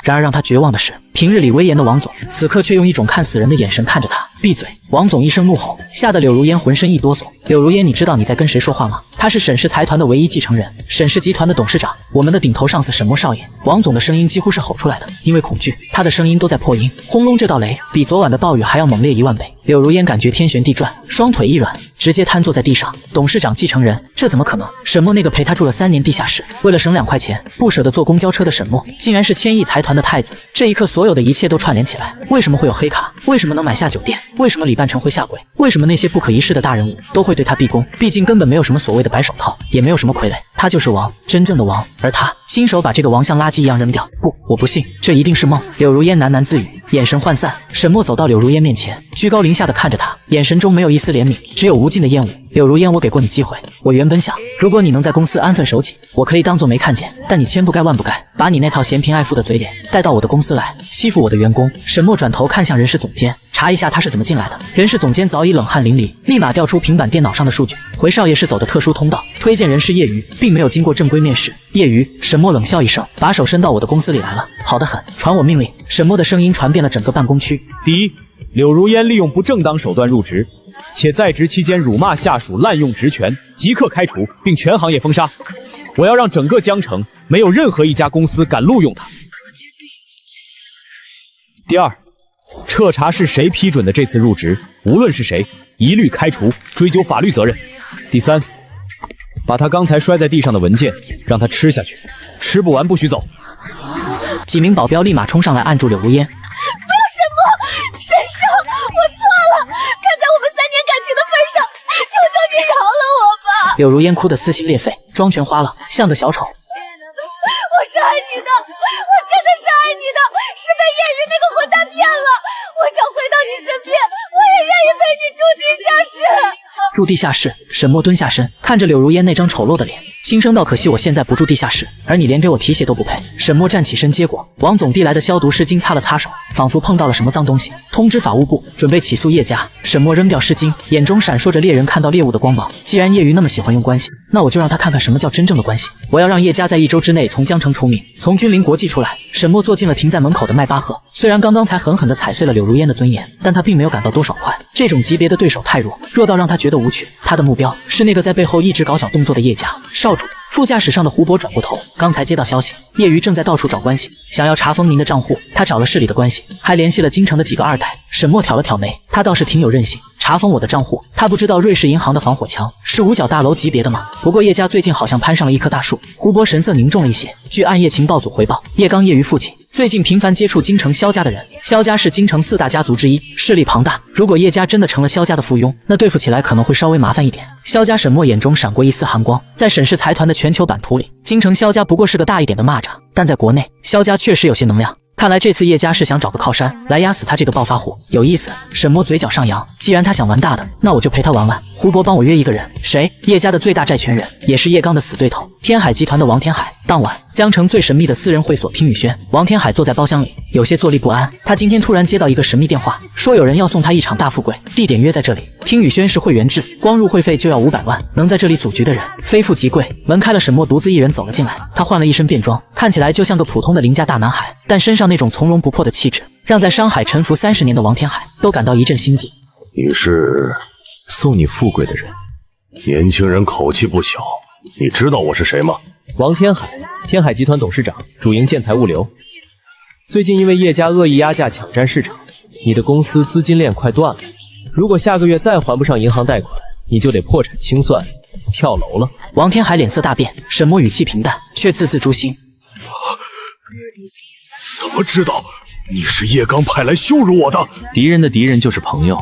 然而让他绝望的是，平日里威严的王总，此刻却用一种看死人的眼神看着他。闭嘴！王总一声怒吼，吓得柳如烟浑身一哆嗦。柳如烟，你知道你在跟谁说话吗？他是沈氏财团的唯一继承人，沈氏集团的董事长，我们的顶头上司沈墨少爷。王总的声音几乎是吼出来的，因为恐惧，他的声音都在破音。轰隆，这道雷比昨晚的暴雨还要猛烈1万倍。柳如烟感觉天旋地转，双腿一软，直接瘫坐在地上。董事长继承人，这怎么可能？沈墨那个陪他住了3年地下室，为了省2块钱不舍得坐公交车的沈墨，竟然是千亿财团的太子。这一刻，所有的一切都串联起来。为什么会有黑卡？为什么能买下酒店？为什么李半城会下跪？为什么那些不可一世的大人物都会对他毕恭？毕竟根本没有什么所谓的白手套，也没有什么傀儡，他就是王，真正的王。而他亲手把这个王像垃圾一样扔掉。不，我不信，这一定是梦。柳如烟喃喃自语，眼神涣散。沈墨走到柳如烟面前，居高临下的看着她，眼神中没有一丝怜悯，只有无尽的厌恶。柳如烟，我给过你机会，我原本想，如果你能在公司安分守己，我可以当作没看见，但你千不该万不该，把你那套嫌贫爱富的嘴脸带到我的公司来，欺负我的员工。沈墨转头看向人事总监，查一下他是怎么进来的。人事总监早已冷汗淋漓，立马调出平板电脑上的数据，回少爷是走的特殊通道，推荐人是业余，并没有经过正规面试。业余？沈墨冷笑一声，把手伸到我的公司里来了。好得很，传我命令。沈墨的声音传遍了整个办公区。第一，柳如烟利用不正当手段入职，且在职期间辱骂下属、滥用职权，即刻开除，并全行业封杀。我要让整个江城没有任何一家公司敢录用他。第二，彻查是谁批准的这次入职，无论是谁，一律开除，追究法律责任。第三，把他刚才摔在地上的文件让他吃下去，吃不完不许走。几名保镖立马冲上来按住柳如烟。不要沈墨，沈少，我错了，看在我们3年感情的份上，求求你饶了我吧。柳如烟哭得撕心裂肺，妆全花了，像个小丑。我是爱你的，我真的是爱你的，是被叶雨那个混蛋骗了。我想回到你身边，我也愿意陪你住地下室。住地下室？沈墨蹲下身，看着柳如烟那张丑陋的脸，轻声道：“可惜我现在不住地下室，而你连给我提鞋都不配。”沈墨站起身接过王总递来的消毒湿巾，擦了擦手，仿佛碰到了什么脏东西，通知法务部准备起诉叶家。沈墨扔掉湿巾，眼中闪烁着猎人看到猎物的光芒。既然叶瑜那么喜欢用关系，那我就让他看看什么叫真正的关系。我要让叶家在1周之内从江城除名，从君临国际出来。沈墨坐进了停在门口的迈巴赫，虽然刚刚才狠狠地踩碎了柳如烟的尊严，但他并没有感到多爽快。这种级别的对手太弱，弱到让他觉得无趣。他的目标是那个在背后一直搞小动作的叶家少主。副驾驶上的胡博转过头，刚才接到消息，叶瑜正在到处找关系，想要查封您的账户。他找了市里的关系，还联系了京城的几个二代。沈墨挑了挑眉，他倒是挺有韧性，查封我的账户。他不知道瑞士银行的防火墙是5角大楼级别的吗？不过叶家最近好像攀上了一棵大树。胡博神色凝重了一些。据暗夜情报组回报，叶刚、叶瑜父亲最近频繁接触京城萧家的人。萧家是京城4大家族之一，势力庞大。如果叶家真的成了萧家的附庸，那对付起来可能会稍微麻烦一点。萧家沈墨眼中闪过一丝寒光，在沈氏财团的全球版图里，京城萧家不过是个大一点的蚂蚱，但在国内，萧家确实有些能量。看来这次叶家是想找个靠山来压死他这个暴发户，有意思。沈墨嘴角上扬，既然他想玩大的，那我就陪他玩玩。胡博帮我约一个人，谁？叶家的最大债权人，也是叶刚的死对头，天海集团的王天海。当晚，江城最神秘的私人会所听雨轩，王天海坐在包厢里，有些坐立不安。他今天突然接到一个神秘电话，说有人要送他一场大富贵，地点约在这里。听雨轩是会员制，光入会费就要500万，能在这里组局的人非富即贵。门开了，沈墨独自一人走了进来。他换了一身便装，看起来就像个普通的邻家大男孩，但身上那种从容不迫的气质，让在商海沉浮30年的王天海都感到一阵心悸。你是送你富贵的人，年轻人口气不小，你知道我是谁吗？王天海，天海集团董事长，主营建材物流。最近因为叶家恶意压价抢占市场，你的公司资金链快断了。如果下个月再还不上银行贷款，你就得破产清算，跳楼了。王天海脸色大变，沈墨语气平淡，却字字诛心。怎么知道你是叶刚派来羞辱我的？敌人的敌人就是朋友。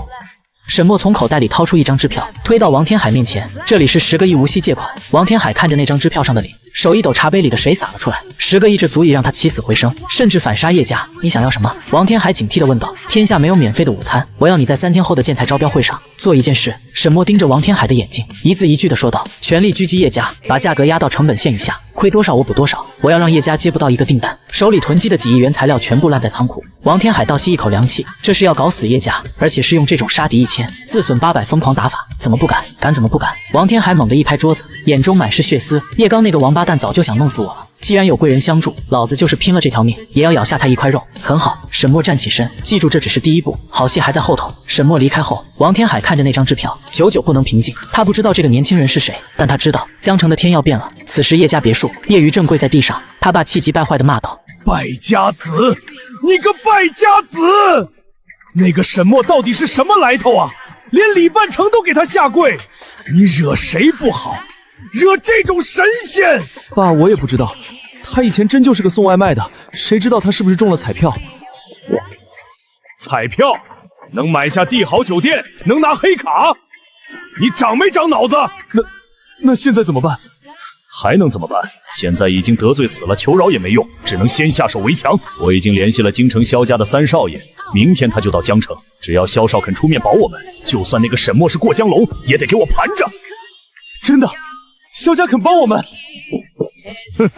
沈墨从口袋里掏出一张支票，推到王天海面前，这里是10个亿无息借款。王天海看着那张支票上的脸，手一抖，茶杯里的水洒了出来。10个亿，这足以让他起死回生，甚至反杀叶家。你想要什么？王天海警惕地问道。天下没有免费的午餐，我要你在3天后的建材招标会上做一件事。沈墨盯着王天海的眼睛，一字一句地说道：全力狙击叶家，把价格压到成本线以下，亏多少我补多少。我要让叶家接不到一个订单，手里囤积的几亿元材料全部烂在仓库。王天海倒吸一口凉气，这是要搞死叶家，而且是用这种杀敌1000自损800疯狂打法，怎么不敢？敢怎么不敢？王天海猛地一拍桌子，眼中满是血丝。叶刚那个王八蛋早就想弄死我了，既然有贵人相助，老子就是拼了这条命也要咬下他一块肉。很好，沈墨站起身，记住这只是第一步，好戏还在后头。沈墨离开后，王天海看着那张支票，久久不能平静。他不知道这个年轻人是谁，但他知道江城的天要变了。此时叶家别墅，叶余正跪在地上，他爸气急败坏地骂道：“败家子，你个败家子！那个沈墨到底是什么来头啊？连李半城都给他下跪，你惹谁不好？惹这种神仙！”爸，我也不知道，他以前真就是个送外卖的，谁知道他是不是中了彩票？彩票能买下帝豪酒店，能拿黑卡，你长没长脑子？那现在怎么办？还能怎么办？现在已经得罪死了，求饶也没用，只能先下手为强。我已经联系了京城萧家的三少爷，明天他就到江城，只要萧少肯出面保我们，就算那个沈墨是过江龙，也得给我盘着。真的，萧家肯帮我们？哼，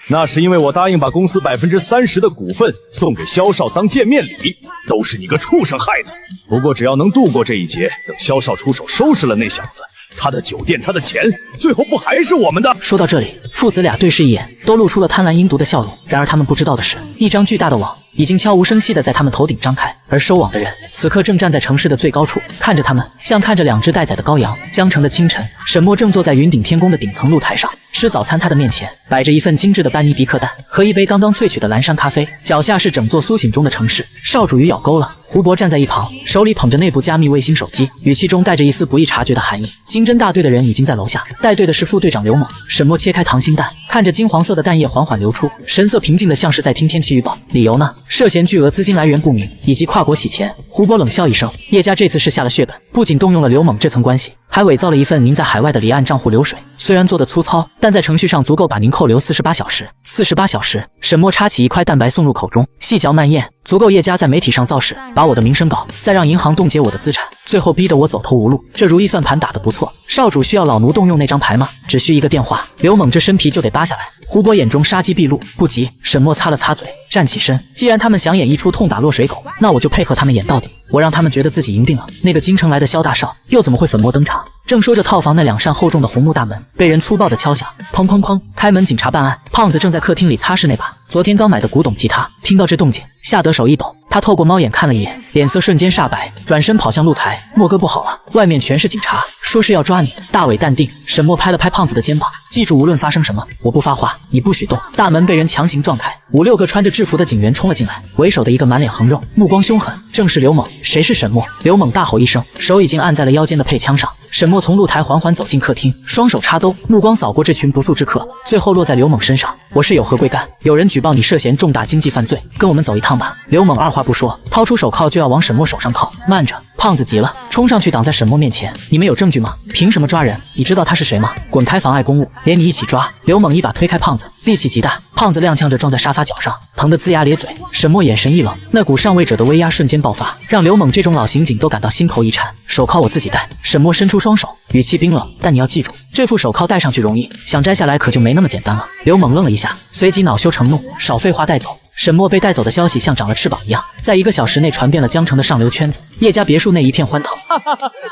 那是因为我答应把公司30%的股份送给萧少当见面礼，都是你个畜生害的。不过只要能度过这一劫，等萧少出手收拾了那小子，他的酒店，他的钱，最后不还是我们的？说到这里，父子俩对视一眼，都露出了贪婪阴毒的笑容。然而他们不知道的是，一张巨大的网已经悄无声息地在他们头顶张开，而收网的人此刻正站在城市的最高处，看着他们，像看着2只待宰的羔羊。江城的清晨，沈墨正坐在云顶天宫的顶层露台上吃早餐，他的面前摆着一份精致的班尼迪克蛋和一杯刚刚萃取的蓝山咖啡，脚下是整座苏醒中的城市。少主鱼咬钩了。胡博站在一旁，手里捧着内部加密卫星手机，语气中带着一丝不易察觉的含义。经侦大队的人已经在楼下，带队的是副队长刘猛。沈墨切开溏心蛋，看着金黄色的蛋液缓缓流出，神色平静的像是在听天气预报。理由呢？涉嫌巨额资金来源不明以及跨国洗钱。胡博冷笑一声，叶家这次是下了血本，不仅动用了刘猛这层关系，还伪造了一份您在海外的离岸账户流水。虽然做的粗糙，但在程序上足够把您扣留48小时。48小时，沈墨插起一块蛋白送入口中，细嚼慢咽，足够叶家在媒体上造势，把我的名声搞，再让银行冻结我的资产，最后逼得我走投无路。这如意算盘打得不错。少主需要老奴动用那张牌吗？只需一个电话，刘猛这身皮就得扒下来。胡博眼中杀机毕露，不急。沈墨擦了擦嘴，站起身。既然他们想演一出痛打落水狗，那我就配合他们演到底。我让他们觉得自己赢定了。那个京城来的萧大少又怎么会粉墨登场？正说着，套房那2扇厚重的红木大门被人粗暴的敲响，砰砰砰！开门，警察办案。胖子正在客厅里擦拭那把昨天刚买的古董吉他，听到这动静，吓得手一抖。他透过猫眼看了一眼，脸色瞬间煞白，转身跑向露台。墨哥，不好了，外面全是警察，说是要抓你。大伟淡定。沈墨拍了拍胖子的肩膀，记住，无论发生什么，我不发话，你不许动。大门被人强行撞开，5、6个穿着制服的警员冲了进来，为首的一个满脸横肉，目光凶狠，正是刘猛。谁是沈墨？刘猛大吼一声，手已经按在了腰间的配枪上。沈墨从露台缓缓走进客厅，双手插兜，目光扫过这群不速之客，最后落在刘猛身上。我是有何贵干？有人举报你涉嫌重大经济犯罪，跟我们走一趟吧。刘猛二话不说，掏出手铐就要往沈墨手上铐。慢着！胖子急了，冲上去挡在沈墨面前。你们有证据吗？凭什么抓人？你知道他是谁吗？滚开，妨碍公务，连你一起抓！刘猛一把推开胖子，力气极大，胖子踉跄着撞在沙发角上，疼得龇牙咧嘴。沈墨眼神一冷，那股上位者的威压瞬间爆发，让刘猛这种老刑警都感到心头一颤。手铐我自己戴。沈墨伸出双手，语气冰冷，但你要记住，这副手铐戴上去容易，想摘下来可就没那么简单了。刘猛愣了一下，随即恼羞成怒，少废话，带走。沈墨被带走的消息像长了翅膀一样，在1个小时内传遍了江城的上流圈子。叶家别墅内一片欢腾。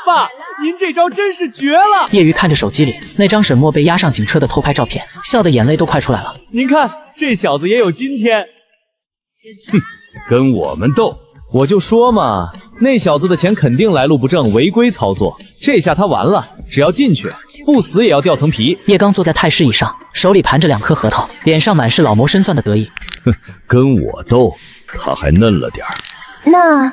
爸，您这招真是绝了！叶瑜看着手机里那张沈墨被押上警车的偷拍照片，笑得眼泪都快出来了。您看，这小子也有今天。哼，跟我们斗！我就说嘛，那小子的钱肯定来路不正，违规操作。这下他完了，只要进去，不死也要掉层皮。叶刚坐在太师椅上，手里盘着2颗核桃，脸上满是老谋深算的得意。哼，跟我斗，他还嫩了点儿。那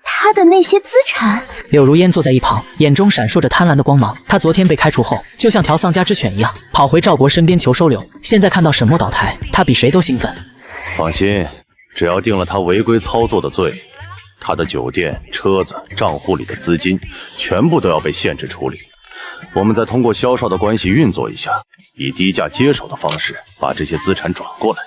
他的那些资产？柳如烟坐在一旁，眼中闪烁着贪婪的光芒。他昨天被开除后，就像条丧家之犬一样，跑回赵国身边求收留。现在看到沈墨倒台，他比谁都兴奋。放心，只要定了他违规操作的罪，他的酒店、车子、账户里的资金，全部都要被限制处理。我们再通过萧少的关系运作一下，以低价接手的方式把这些资产转过来。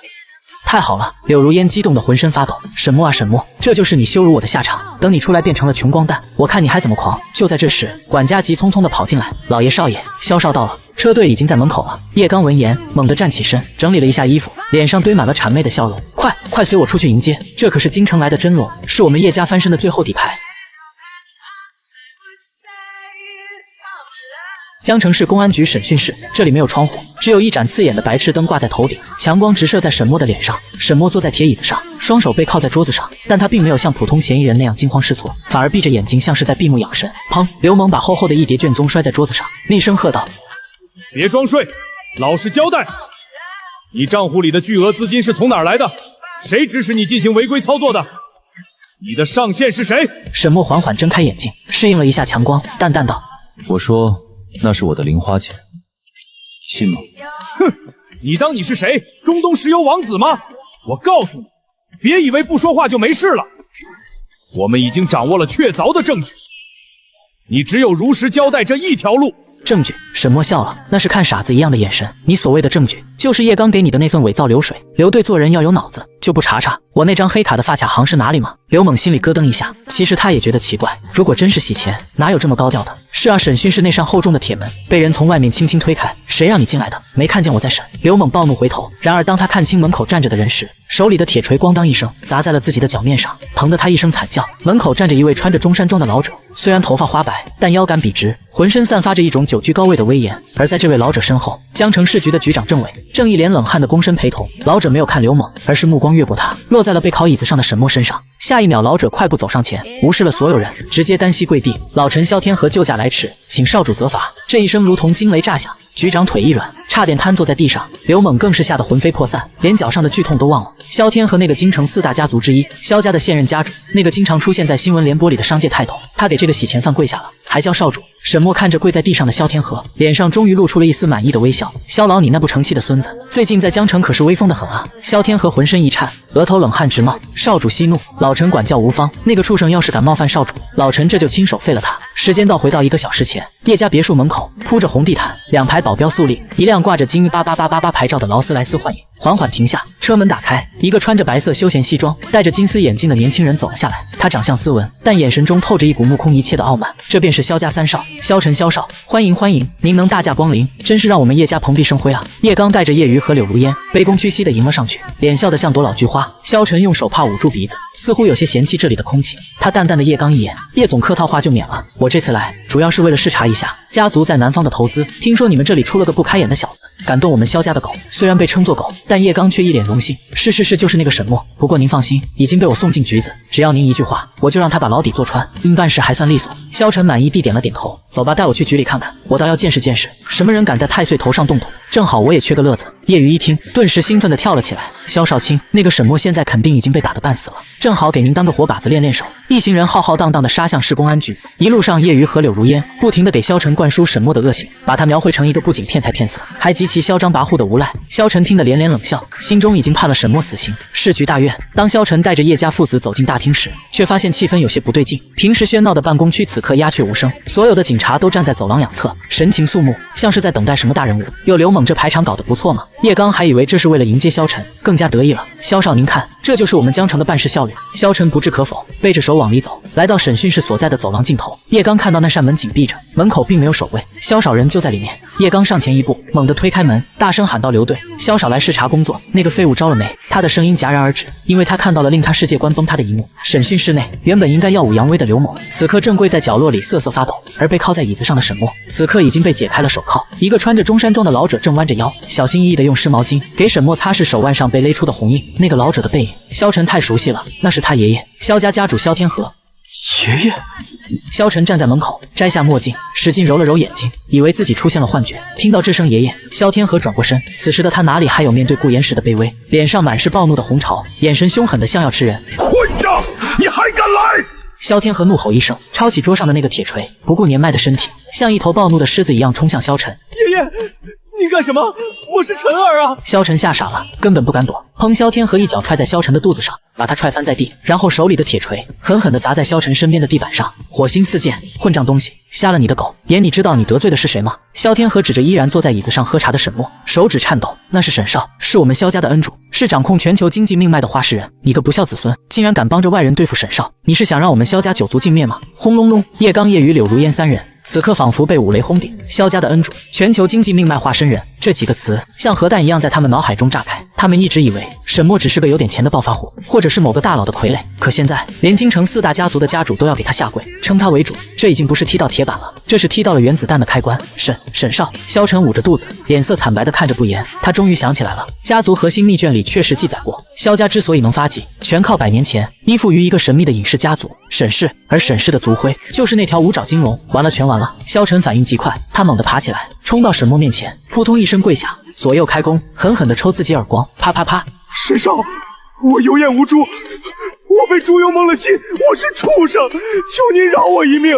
太好了！柳如烟激动的浑身发抖。沈墨啊沈墨，这就是你羞辱我的下场。等你出来变成了穷光蛋，我看你还怎么狂！就在这时，管家急匆匆的跑进来：“老爷少爷，萧少到了。”车队已经在门口了。叶刚闻言，猛地站起身，整理了一下衣服，脸上堆满了谄媚的笑容。快随我出去迎接，这可是京城来的真龙，是我们叶家翻身的最后底牌。江城市公安局审讯室，这里没有窗户，只有一盏刺眼的白炽灯挂在头顶，强光直射在沈墨的脸上。沈墨坐在铁椅子上，双手背靠在桌子上，但他并没有像普通嫌疑人那样惊慌失措，反而闭着眼睛，像是在闭目养神。砰！刘猛把厚厚的一叠卷宗摔在桌子上，厉声喝道：“别装睡，老实交代！你账户里的巨额资金是从哪儿来的？谁指使你进行违规操作的？你的上线是谁？”沈墨缓缓睁开眼睛，适应了一下强光，淡淡道：“我说那是我的零花钱，你信吗？”哼，你当你是谁？中东石油王子吗？我告诉你，别以为不说话就没事了。我们已经掌握了确凿的证据，你只有如实交代这一条路。证据？沈墨笑了，那是看傻子一样的眼神。你所谓的证据，就是叶刚给你的那份伪造流水。刘队做人要有脑子，就不查查我那张黑卡的发卡行是哪里吗？刘猛心里咯噔一下，其实他也觉得奇怪，如果真是洗钱，哪有这么高调的？是啊，审讯室那扇厚重的铁门被人从外面轻轻推开，谁让你进来的？没看见我在审？刘猛暴怒回头，然而当他看清门口站着的人时，手里的铁锤咣当一声砸在了自己的脚面上，疼得他一声惨叫。门口站着一位穿着中山装的老者，虽然头发花白，但腰杆笔直，浑身散发着一种久居高位的威严。而在这位老者身后，江城市局的局长郑伟正一脸冷汗的躬身陪同。老者没有看刘猛，而是目光越过他，落在了背靠椅子上的沈墨身上。下一秒，老者快步走上前，无视了所有人，直接单膝跪地：“老臣萧天和救驾来迟，请少主责罚。”这一声如同惊雷炸响，局长腿一软，差点瘫坐在地上。刘猛更是吓得魂飞魄散，连脚上的剧痛都忘了。萧天和那个京城4大家族之一萧家的现任家主，那个经常出现在新闻联播里的商界泰斗，他给这个洗钱犯跪下了，还叫少主。沈墨看着跪在地上的萧天和，脸上终于露出了一丝满意的微笑。萧老，你那不成器的孙子，最近在江城可是威风的很啊！萧天和浑身一颤，额头冷汗直冒。少主息怒，老臣管教无方，那个畜生要是敢冒犯少主，老臣这就亲手废了他。时间倒回到1个小时前，叶家别墅门口铺着红地毯，2排保镖肃立，一辆挂着金8888牌照的劳斯莱斯幻影缓缓停下，车门打开，一个穿着白色休闲西装、戴着金丝眼镜的年轻人走了下来。他长相斯文，但眼神中透着一股目空一切的傲慢。这便是萧家三少萧晨、萧少，欢迎欢迎，您能大驾光临，真是让我们叶家蓬荜生辉啊！叶刚带着叶瑜和柳如烟卑躬屈膝地迎了上去，脸笑得像朵老菊花。萧晨用手帕捂住鼻子，似乎有些嫌弃这里的空气。他淡淡的叶刚一眼，叶总客套话就免了，我这次来主要是为了视察一下家族在南方的投资，听说你们这里出了个不开眼的小子，敢动我们萧家的狗。虽然被称作狗，但叶刚却一脸荣幸。是，就是那个沈墨。不过您放心，已经被我送进局子，只要您一句话，我就让他把牢底坐穿。办事还算利索。萧晨满意地点了点头，走吧，带我去局里看看，我倒要见识见识，什么人敢在太岁头上动土。正好我也缺个乐子。叶瑜一听，顿时兴奋地跳了起来。萧少卿，那个沈墨现在肯定已经被打得半死了，正好给您当个活靶子练练手。一行人浩浩荡荡地杀向市公安局，一路上叶瑜和柳如烟不停地给萧晨灌输沈墨的恶行，把他描绘成一个不仅骗财骗色，还极其嚣张跋扈的无赖。萧晨听得连连冷笑，心中已经判了沈墨死刑。市局大院，当萧晨带着叶家父子走进大厅时，却发现气氛有些不对劲。平时喧闹的办公区此刻鸦雀无声，所有的警察都站在走廊两侧，神情肃穆，像是在等待什么大人物。有刘猛这排场搞得不错嘛。叶刚还以为这是为了迎接萧晨，更加得意了。萧少，您看，这就是我们江城的办事效率。萧晨不置可否，背着手往里走，来到审讯室所在的走廊尽头。叶刚看到那扇门紧闭着，门口并没有守卫，萧少人就在里面。叶刚上前一步，猛地推开门，大声喊道：“刘队，萧少来视察工作，那个废物招了没？”他的声音戛然而止，因为他看到了令他世界观崩塌的一幕。审讯室内，原本应该耀武扬威的刘猛，此刻正跪在角落里瑟瑟发抖，而被靠在椅子上的沈墨，此刻已经被解开了手铐。一个穿着中山装的老者正弯着腰，小心翼翼地用湿毛巾给沈墨擦拭手腕上被勒出的红印。那个老者的背影，萧晨太熟悉了，那是他爷爷，萧家家主萧天和。爷爷。萧晨站在门口，摘下墨镜，使劲揉了揉眼睛，以为自己出现了幻觉。听到这声爷爷，萧天和转过身，此时的他哪里还有面对顾炎时的卑微，脸上满是暴怒的红潮，眼神凶狠的像要吃人。混账，你还敢来！萧天和怒吼一声，抄起桌上的那个铁锤，不顾年迈的身体，像一头暴怒的狮子一样冲向萧晨。爷爷，你干什么？我是晨儿啊！萧晨吓傻了，根本不敢躲。砰！萧天和一脚踹在萧晨的肚子上，把他踹翻在地，然后手里的铁锤狠狠地砸在萧晨身边的地板上。火星四溅，混账东西，瞎了你的狗眼！你知道你得罪的是谁吗？萧天和指着依然坐在椅子上喝茶的沈墨，手指颤抖。那是沈少，是我们萧家的恩主，是掌控全球经济命脉的话事人。你个不孝子孙，竟然敢帮着外人对付沈少，你是想让我们萧家九族尽灭吗？轰隆隆！叶刚、叶瑜、柳如烟三人此刻仿佛被五雷轰顶。萧家的恩主，全球经济命脉化身人，这几个词像核弹一样在他们脑海中炸开。他们一直以为沈墨只是个有点钱的暴发户，或者是某个大佬的傀儡。可现在，连京城4大家族的家主都要给他下跪，称他为主。这已经不是踢到铁板了，这是踢到了原子弹的开关。沈少，萧晨捂着肚子，脸色惨白的看着不言。他终于想起来了，家族核心密卷里确实记载过，萧家之所以能发迹，全靠100年前依附于一个神秘的隐世家族沈氏，而沈氏的族徽就是那条五爪金龙。完了，全完了！萧晨反应极快，他猛地爬起来，冲到沈墨面前，扑通一声跪下，左右开弓，狠狠地抽自己耳光，啪啪啪！沈少，我有眼无珠，我被猪油蒙了心，我是畜生，求您饶我一命，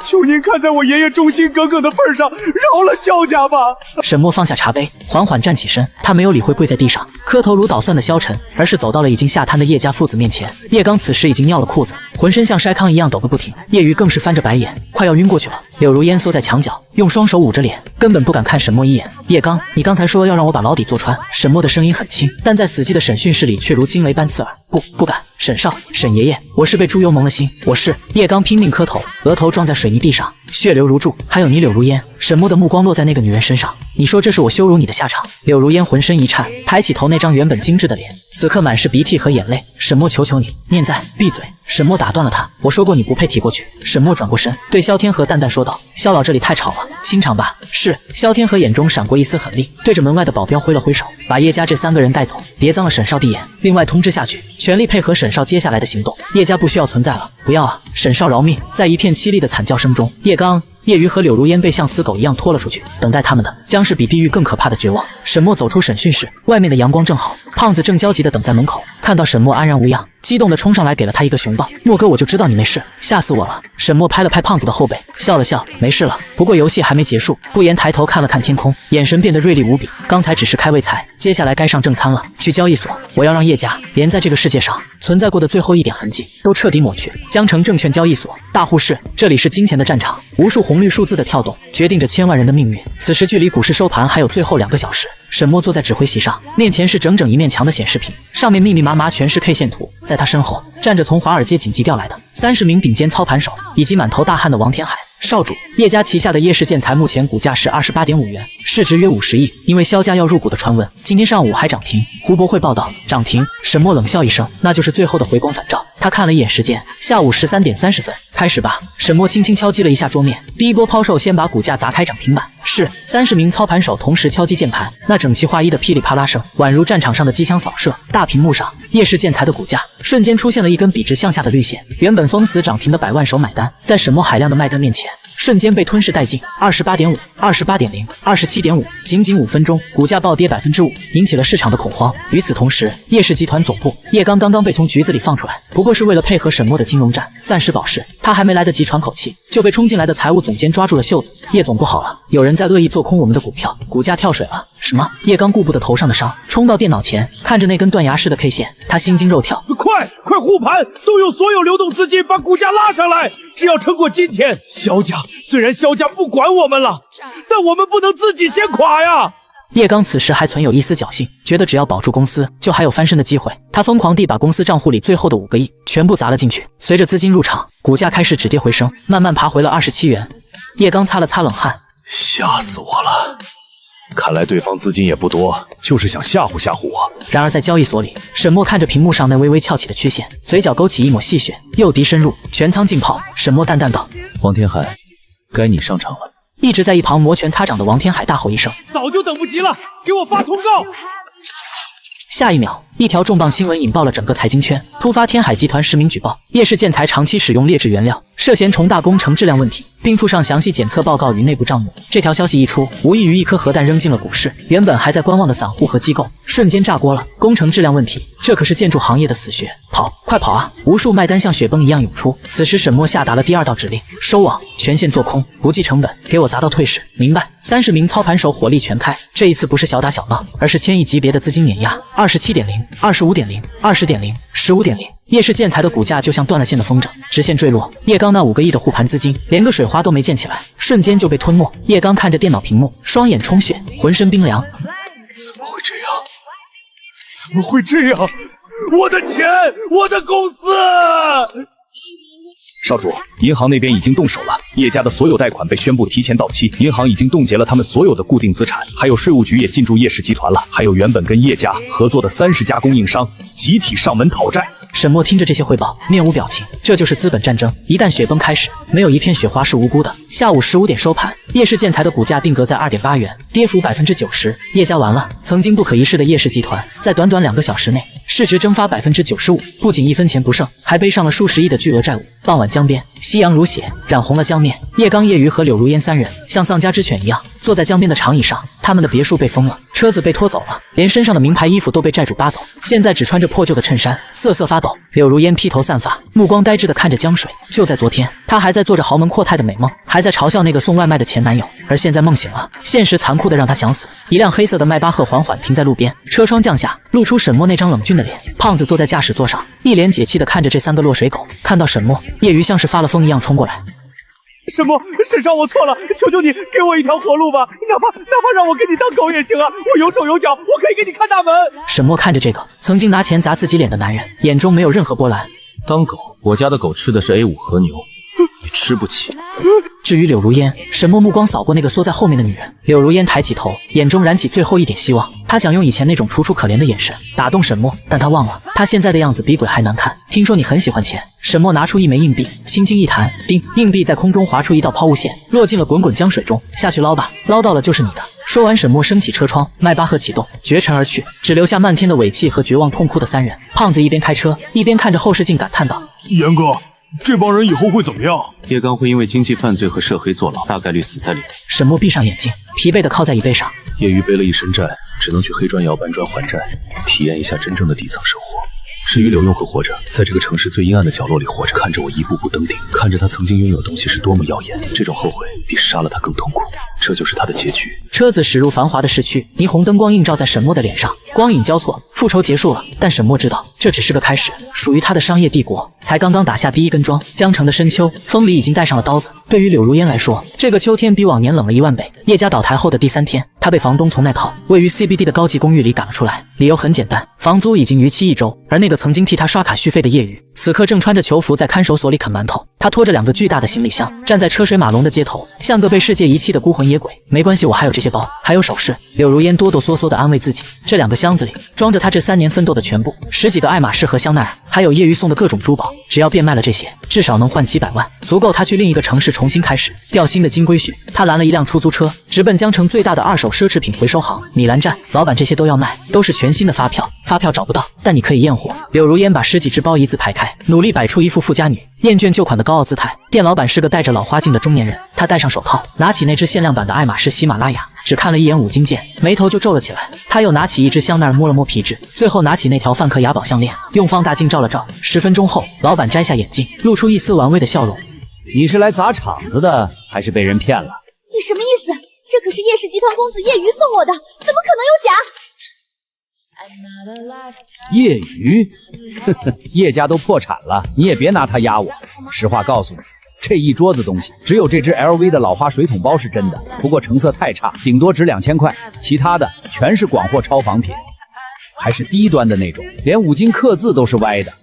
求您看在我爷爷忠心耿耿的份上，饶了萧家吧。沈墨放下茶杯，缓缓站起身，他没有理会跪在地上磕头如捣蒜的萧晨，而是走到了已经下瘫的叶家父子面前。叶刚此时已经尿了裤子，浑身像筛糠一样抖个不停，叶瑜更是翻着白眼，快要晕过去了。柳如烟缩在墙角，用双手捂着脸，根本不敢看沈墨一眼。叶刚，你刚才说要让我把牢底坐穿。沈墨的声音很轻，但在死寂的审讯室里却如惊雷般刺耳。不敢，沈少，沈爷爷，我是被猪油蒙了心，我是。叶刚拼命磕头，额头撞在水泥地上，血流如注。还有你柳如烟。沈墨的目光落在那个女人身上，你说这是我羞辱你的下场？柳如烟浑身一颤，抬起头，那张原本精致的脸此刻满是鼻涕和眼泪。沈墨，求求你，念在，闭嘴！沈墨打断了他，我说过你不配提过去。沈墨转过身，对萧天河淡淡说道：萧老，这里太吵了，清场吧。是。萧天河眼中闪过一丝狠厉，对着门外的保镖挥了挥手，把叶家这3个人带走，别脏了沈少的眼。另外通知下去，全力配合沈少接下来的行动。叶家不需要存在了。不要啊！沈少饶命！在一片凄厉的惨叫声中，叶刚、叶瑜和柳如烟被像死狗一样拖了出去，等待他们的将是比地狱更可怕的绝望。沈墨走出审讯室，外面的阳光正好，胖子正焦急地等在门口，看到沈墨安然无恙，激动地冲上来给了他一个熊抱。墨哥，我就知道你没事，吓死我了！沈墨拍了拍胖子的后背，笑了笑，没事了。不过游戏还没结束。不言抬头看了看天空，眼神变得锐利无比。刚才只是开胃菜，接下来该上正餐了。去交易所，我要让叶家连在这个世界上存在过的最后一点痕迹都彻底抹去。江城证券交易所，大户室，这里是金钱的战场，无数红绿数字的跳动决定着千万人的命运。此时距离股市收盘还有最后2个小时。沈墨坐在指挥席上，面前是整整一面墙的显示屏，上面密密麻麻全是 K 线图。在他身后站着从华尔街紧急调来的30名顶尖操盘手，以及满头大汗的王天海。少主，叶家旗下的叶氏建材目前股价是28.5元，市值约50亿。因为萧家要入股的传闻，今天上午还涨停。胡博会报道涨停。沈墨冷笑一声，那就是最后的回光返照。他看了一眼时间，下午13点30分，开始吧。沈墨轻轻敲击了一下桌面，第一波抛售先把股价砸开涨停板。是30名操盘手同时敲击键盘，那整齐划一的噼里啪啦声，宛如战场上的机枪扫射。大屏幕上，叶氏建材的股价瞬间出现了一根笔直向下的绿线，原本封死涨停的100万手买单，在沈墨海量的卖单面前瞬间被吞噬殆尽。28.5、28.0、27.5，仅仅5分钟，股价暴跌5%，引起了市场的恐慌。与此同时，叶氏集团总部，叶刚刚刚被从局子里放出来，不过是为了配合沈墨的金融战，暂时保释。他还没来得及喘口气，就被冲进来的财务总监抓住了袖子。叶总不好了，有人在恶意做空我们的股票，股价跳水了。什么？叶刚顾不得头上的伤，冲到电脑前，看着那根断崖式的 K 线，他心惊肉跳。快护盘，动用所有流动资金把股价拉上来！只要撑过今天，虽然萧家不管我们了，但我们不能自己先垮呀！叶刚此时还存有一丝侥幸，觉得只要保住公司，就还有翻身的机会。他疯狂地把公司账户里最后的5个亿全部砸了进去。随着资金入场，股价开始止跌回升，慢慢爬回了27元。叶刚擦了擦冷汗，吓死我了！看来对方资金也不多，就是想吓唬吓唬我。然而在交易所里，沈墨看着屏幕上那微微翘起的曲线，嘴角勾起一抹戏谑。诱敌深入，全仓浸泡。沈墨淡淡道：王天海，该你上场了。一直在一旁摩拳擦掌的王天海大吼一声：早就等不及了，给我发通告！下一秒，一条重磅新闻引爆了整个财经圈。突发天海集团实名举报，叶氏建材长期使用劣质原料，涉嫌重大工程质量问题，并附上详细检测报告与内部账目。这条消息一出，无异于一颗核弹扔进了股市，原本还在观望的散户和机构瞬间炸锅了。工程质量问题，这可是建筑行业的死穴！跑，快跑啊！无数卖单像雪崩一样涌出。此时沈墨下达了第2道指令：收网，全线做空，不计成本，给我砸到退市。明白？30名操盘手火力全开，这一次不是小打小闹，而是千亿级别的资金碾压。27.0、25.0、20.0、15.0，叶氏建材的股价就像断了线的风筝，直线坠落。叶刚那5个亿的护盘资金，连个水花都没溅起来，瞬间就被吞没。叶刚看着电脑屏幕，双眼充血，浑身冰凉。怎么会这样？怎么会这样？我的钱，我的公司！少主，银行那边已经动手了，叶家的所有贷款被宣布提前到期，银行已经冻结了他们所有的固定资产，还有税务局也进驻叶氏集团了，还有原本跟叶家合作的30家供应商集体上门讨债。沈墨听着这些汇报，面无表情。这就是资本战争，一旦雪崩开始，没有一片雪花是无辜的。下午15点收盘，叶氏建材的股价定格在2.8元，跌幅90%。叶家完了，曾经不可一世的叶氏集团，在短短2个小时内，市值蒸发95%，不仅1分钱不剩，还背上了数十亿的巨额债务。傍晚江边，夕阳如血，染红了江面。叶刚、叶瑜和柳如烟3人像丧家之犬一样坐在江边的长椅上，他们的别墅被封了，车子被拖走了，连身上的名牌衣服都被债主扒走，现在只穿着破旧的衬衫，瑟瑟发抖。柳如烟披头散发，目光呆滞地看着江水。就在昨天，她还在做着豪门阔太的美梦，还在嘲笑那个送外卖的前男友，而现在梦醒了，现实残酷的让她想死。一辆黑色的迈巴赫缓缓停在路边，车窗降下，露出沈墨那张冷峻的脸。胖子坐在驾驶座上，一脸解气地看着这3个落水狗。看到沈墨，叶瑜像是发了疯一样冲过来。沈墨，沈少，我错了，求求你给我一条活路吧，哪怕让我给你当狗也行啊，我有手有脚，我可以给你看大门。沈墨看着这个曾经拿钱砸自己脸的男人，眼中没有任何波澜。当狗，我家的狗吃的是 A5 和牛，你吃不起。至于柳如烟，沈墨目光扫过那个缩在后面的女人，柳如烟抬起头，眼中燃起最后一点希望。她想用以前那种楚楚可怜的眼神打动沈墨，但她忘了，她现在的样子比鬼还难看。听说你很喜欢钱。沈墨拿出1枚硬币，轻轻一弹，叮，硬币在空中划出一道抛物线，落进了滚滚江水中。下去捞吧，捞到了就是你的。说完，沈墨升起车窗，迈巴赫启动，绝尘而去，只留下漫天的尾气和绝望痛哭的3人。胖子一边开车，一边看着后视镜感叹道：严哥，这帮人以后会怎么样？叶刚会因为经济犯罪和涉黑坐牢，大概率死在里面。沈墨闭上眼睛，疲惫地靠在椅背上。叶瑜背了一身债，只能去黑砖窑搬砖还债，体验一下真正的底层生活。至于柳永和活着，在这个城市最阴暗的角落里活着，看着我一步步登顶，看着他曾经拥有的东西是多么耀眼，这种后悔比杀了他更痛苦。这就是他的结局。车子驶入繁华的市区，霓虹灯光映照在沈墨的脸上，光影交错，复仇结束了。但沈墨知道，这只是个开始，属于他的商业帝国才刚刚打下第一根桩。江城的深秋，风里已经带上了刀子。对于柳如烟来说，这个秋天比往年冷了1万倍。叶家倒台后的第3天，他被房东从那套位于 CBD 的高级公寓里赶了出来，理由很简单，房租已经逾期1周。而那个曾经替他刷卡续费的叶宇，此刻正穿着囚服在看守所里啃馒头。他拖着2个巨大的行李箱，站在车水马龙的街头，像个被世界遗弃的孤魂野鬼。没关系，我还有这些包，还有首饰。柳如烟哆哆嗦嗦地安慰自己，这2个箱子里装着他这3年奋斗的全部，10几个爱马仕和香奈儿，还有叶瑜送的各种珠宝。只要变卖了这些，至少能换几百万，足够他去另一个城市重新开始，钓新的金龟婿。他拦了一辆出租车，直奔江城最大的2手奢侈品回收行米兰站。老板，这些都要卖，都是全新的发票，发票找不到，但你可以验货。柳如烟把10几只包一字排开，努力摆出一副富家女厌倦旧款的高傲姿态。店老板是个戴着老花镜的中年人，他戴上手套，拿起那只限量版的爱马仕喜马拉雅，只看了一眼5金件，眉头就皱了起来。他又拿起一只香奈儿摸了摸皮质，最后拿起那条梵克雅宝项链，用放大镜照了照。10分钟后，老板摘下眼镜，露出一丝玩味的笑容。你是来砸场子的，还是被人骗了？你什么意思？这可是叶氏集团公子叶瑜送我的，怎么可能有假？叶瑜，叶家都破产了，你也别拿他压我。实话告诉你，这一桌子东西，只有这只 LV 的老花水桶包是真的，不过成色太差，顶多值2000块，其他的全是广货超仿品，还是低端的那种，连5金刻字都是歪的。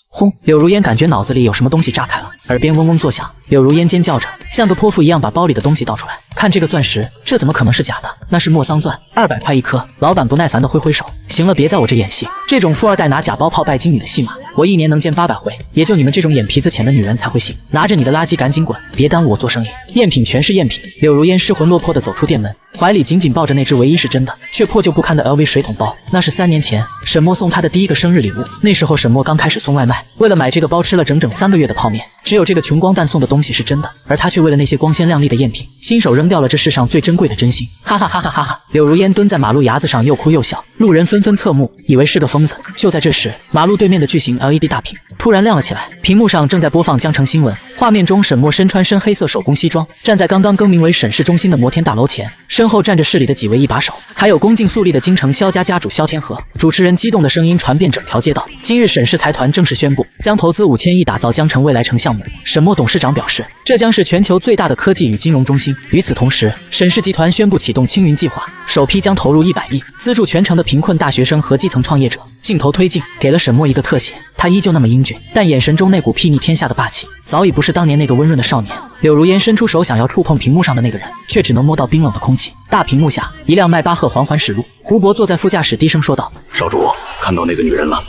轰！柳如烟感觉脑子里有什么东西炸开了，耳边嗡嗡作响。柳如烟尖叫着，像个泼妇一样把包里的东西倒出来。看这个钻石，这怎么可能是假的？那是莫桑钻，200块1颗。老板不耐烦地挥挥手，行了，别在我这演戏。这种富二代拿假包炮拜金女的戏码，我1年能见800回，也就你们这种眼皮子浅的女人才会信。拿着你的垃圾赶紧滚，别耽误我做生意。赝品全是赝品。柳如烟失魂落魄地走出店门，怀里紧紧抱着那只唯一是真的却破旧不堪的 LV 水桶包。那是3年前沈墨送他的第一个生日礼物，那时候沈墨刚开始送外卖，为了买这个包吃了整整3个月的泡面。只有这个穷光蛋送的东西是真的，而他却为了那些光鲜亮丽的赝品，亲手扔掉了这世上最珍贵的真心。哈哈哈哈哈哈！柳如烟蹲在马路牙子上，又哭又笑，路人纷纷侧目，以为是个疯子。就在这时，马路对面的巨型 LED 大屏突然亮了起来，屏幕上正在播放江城新闻。画面中，沈墨身穿深黑色手工西装，站在刚刚更名为沈氏中心的摩天大楼前，身后站着市里的几位一把手，还有恭敬肃立的京城萧家家主萧天和。主持人激动的声音传遍整条街道，今日沈氏财团正式宣布，将投资5000亿打造江城未来城项目。沈墨董事长表示，这将是全球最大的科技与金融中心。与此同时，沈氏集团宣布启动青云计划，首批将投入100亿，资助全城的贫困大学生和基层创业者。镜头推进，给了沈墨一个特写，他依旧那么英俊，但眼神中那股睥睨天下的霸气，早已不是当年那个温润的少年。柳如烟伸出手想要触碰屏幕上的那个人，却只能摸到冰冷的空气。大屏幕下，一辆迈巴赫缓缓驶入，胡博坐在副驾驶低声说道：“少主，看到那个女人了，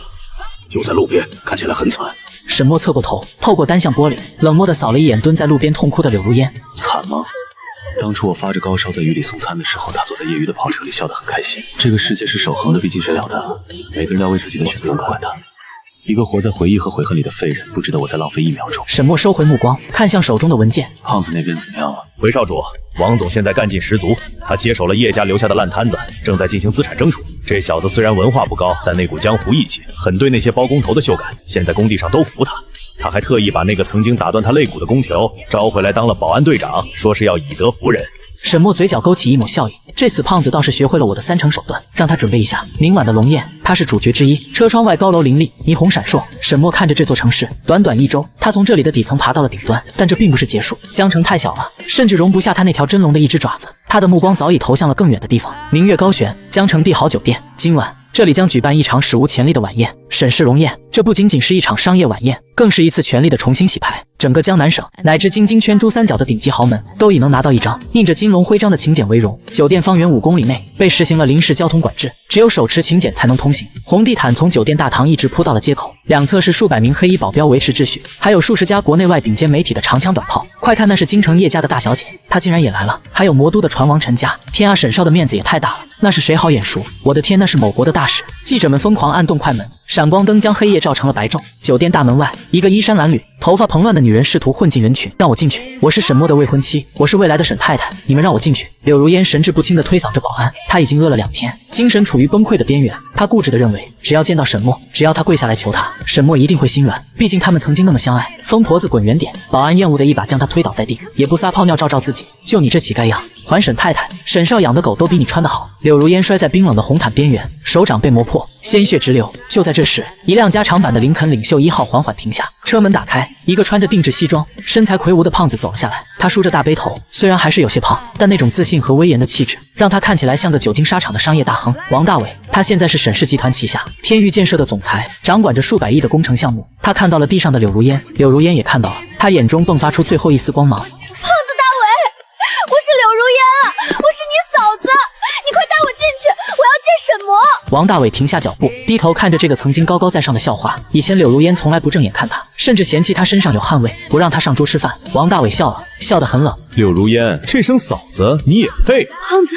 就在路边，看起来很惨。”沈墨侧过头，透过单向玻璃，冷漠地扫了一眼蹲在路边痛哭的柳如烟。惨吗？当初我发着高烧在雨里送餐的时候，他坐在业余的跑车里笑得很开心。这个世界是守恒的，毕竟选了的，每个人要为自己的选择负的。一个活在回忆和悔恨里的废人，不值得我再浪费1秒钟。沈墨收回目光，看向手中的文件。胖子那边怎么样了？回少主，王总现在干劲十足，他接手了叶家留下的烂摊子，正在进行资产征属。这小子虽然文化不高，但那股江湖义气，很对那些包工头的修改，现在工地上都服他。他还特意把那个曾经打断他肋骨的工头招回来当了保安队长，说是要以德服人。沈墨嘴角勾起一抹笑意，这死胖子倒是学会了我的3成手段，让他准备一下明晚的龙宴，他是主角之一。车窗外高楼林立，霓虹闪烁。沈墨看着这座城市，短短1周，他从这里的底层爬到了顶端，但这并不是结束。江城太小了，甚至容不下他那条真龙的一只爪子。他的目光早已投向了更远的地方。明月高悬，江城帝豪酒店，今晚这里将举办一场史无前例的晚宴，沈氏龙宴。这不仅仅是一场商业晚宴，更是一次权力的重新洗牌。整个江南省乃至京津圈珠三角的顶级豪门，都已能拿到一张印着金龙徽章的请柬为荣。酒店方圆5公里内被实行了临时交通管制，只有手持请柬才能通行。红地毯从酒店大堂一直铺到了街口，两侧是数百名黑衣保镖维持秩序，还有数十家国内外顶尖媒体的长枪短炮。快看，那是京城叶家的大小姐，她竟然也来了。还有魔都的船王陈家，天啊，沈少的面子也太大了。那是谁好眼熟？我的天，那是某国的大使。记者们疯狂按动快门，闪光灯将黑夜照成了白昼。酒店大门外，一个衣衫褴褛、头发蓬乱的女人试图混进人群。让我进去，我是沈墨的未婚妻，我是未来的沈太太，你们让我进去。柳如烟神志不清地推搡着保安，她已经饿了2天，精神处于崩溃的边缘。她固执地认为，只要见到沈墨，只要他跪下来求她，沈墨一定会心软，毕竟他们曾经那么相爱。疯婆子滚远点！保安厌恶地一把将她推倒在地，也不撒泡尿照照自己，就你这乞丐样，还沈太太，沈少养的狗都比你穿得好。柳如烟摔在冰冷的红毯边缘，手掌被磨破，鲜血直流。就在这时，一辆加长版的林肯领袖1号缓缓停下，车门打开，一个穿着定制西装、身材魁梧的胖子走了下来。他梳着大背头，虽然还是有些胖，但那种自信和威严的气质，让他看起来像个久经沙场的商业大亨。王大伟，他现在是沈氏集团旗下天域建设的总裁，掌管着数百亿的工程项目。他看到了地上的柳如烟，柳如烟也看到了，他眼中迸发出最后一丝光芒。胖子大伟，我是柳如烟啊，我是你嫂子，你快带我进去，我要见沈魔。王大伟停下脚步，低头看着这个曾经高高在上的校花。以前柳如烟从来不正眼看他，甚至嫌弃他身上有汗味，不让他上桌吃饭。王大伟笑了，笑得很冷。柳如烟，这声嫂子你也配？胖子，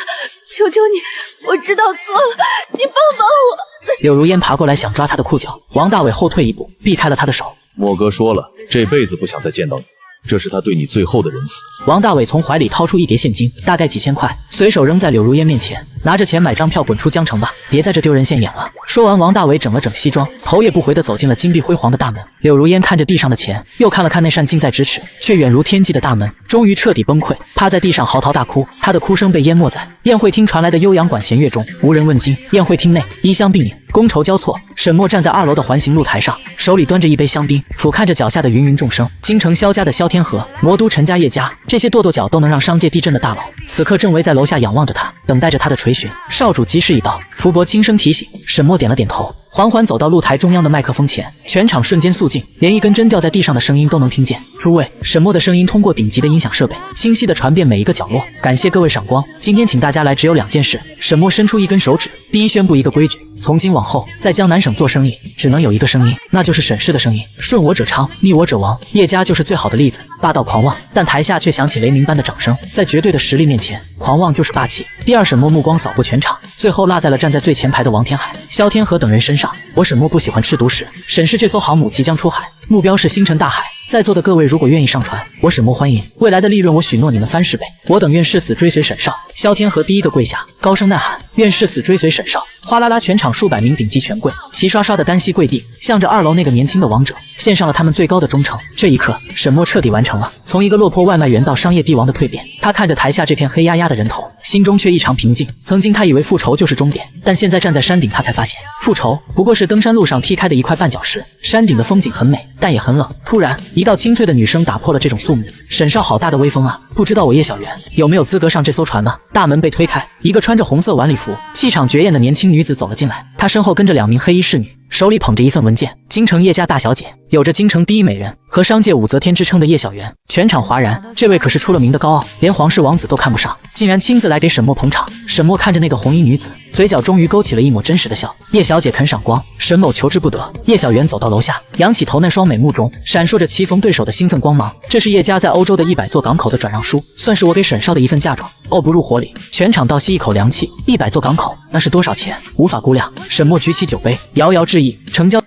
求求你，我知道错了，你帮帮我。柳如烟爬过来想抓他的裤脚，王大伟后退一步，避开了他的手。莫哥说了，这辈子不想再见到你，这是他对你最后的仁慈。王大伟从怀里掏出一叠现金，大概几千块，随手扔在柳如烟面前，拿着钱买张票滚出江城吧，别在这丢人现眼了。说完，王大伟整了整西装，头也不回地走进了金碧辉煌的大门。柳如烟看着地上的钱，又看了看那扇近在咫尺却远如天际的大门，终于彻底崩溃，趴在地上嚎啕大哭。她的哭声被淹没在宴会厅传来的悠扬管弦乐中，无人问津。宴会厅内衣香鬓影，觥筹交错。沈墨站在2楼的环形露台上，手里端着一杯香槟，俯瞰着脚下的芸芸众生。京城萧家的萧天河，魔都陈家叶家，这些跺跺脚都能让商界地震的大佬，此刻正围在楼下仰望着他，等待着他的垂询。少主吉时已到，福伯轻声提醒。沈墨点了点头，缓缓走到露台中央的麦克风前，全场瞬间肃静，连一根针掉在地上的声音都能听见。诸位，沈墨的声音通过顶级的音响设备，清晰地传遍每一个角落。感谢各位赏光，今天请大家来只有2件事。沈墨伸出一根手指，第一，宣布一个规矩，从今往后，在江南省做生意，只能有一个声音，那就是沈氏的声音。顺我者昌，逆我者亡。叶家就是最好的例子，霸道狂妄，但台下却响起雷鸣般的掌声。在绝对的实力面前，狂妄就是霸气。第二，沈墨目光扫过全场，最后落在了站在最前排的王天海、萧天河等人身上。我沈墨不喜欢吃独食，沈氏这艘航母即将出海，目标是星辰大海。在座的各位如果愿意上船，我沈墨欢迎，未来的利润我许诺你们翻10倍。我等愿誓死追随沈少。萧天河第一个跪下，高声呐喊，愿誓死追随沈少。哗啦啦，全场数百名顶级权贵齐刷刷的单膝跪地，向着2楼那个年轻的王者献上了他们最高的忠诚。这一刻，沈墨彻底完成了从一个落魄外卖员到商业帝王的蜕变。他看着台下这片黑压压的人头，心中却异常平静。曾经他以为复仇就是终点，但现在站在山顶，他才发现复仇不过是登山路上踢开的一块绊脚石。山顶的风景很美，但也很冷。突然，一道清脆的女声打破了这种肃穆：“沈少，好大的威风啊！不知道我叶小媛有没有资格上这艘船呢？”大门被推开，一个穿着红色晚礼服、气场绝艳的年轻女子走了进来，她身后跟着2名黑衣侍女，手里捧着一份文件。京城叶家大小姐，有着京城第一美人和商界武则天之称的叶小媛。全场哗然，这位可是出了名的高傲，连皇室王子都看不上，竟然亲自来给沈墨捧场。沈墨看着那个红衣女子，嘴角终于勾起了一抹真实的笑。叶小姐肯赏光，沈某求之不得。叶小媛走到楼下，仰起头，那双美目中闪烁着棋逢对手的兴奋光芒。这是叶家在欧洲的100座港口的转让书，算是我给沈少的一份嫁妆。沤不入火里，全场倒吸一口凉气。100座港口，那是多少钱？无法估量。沈墨举起酒杯，遥遥致意，成交。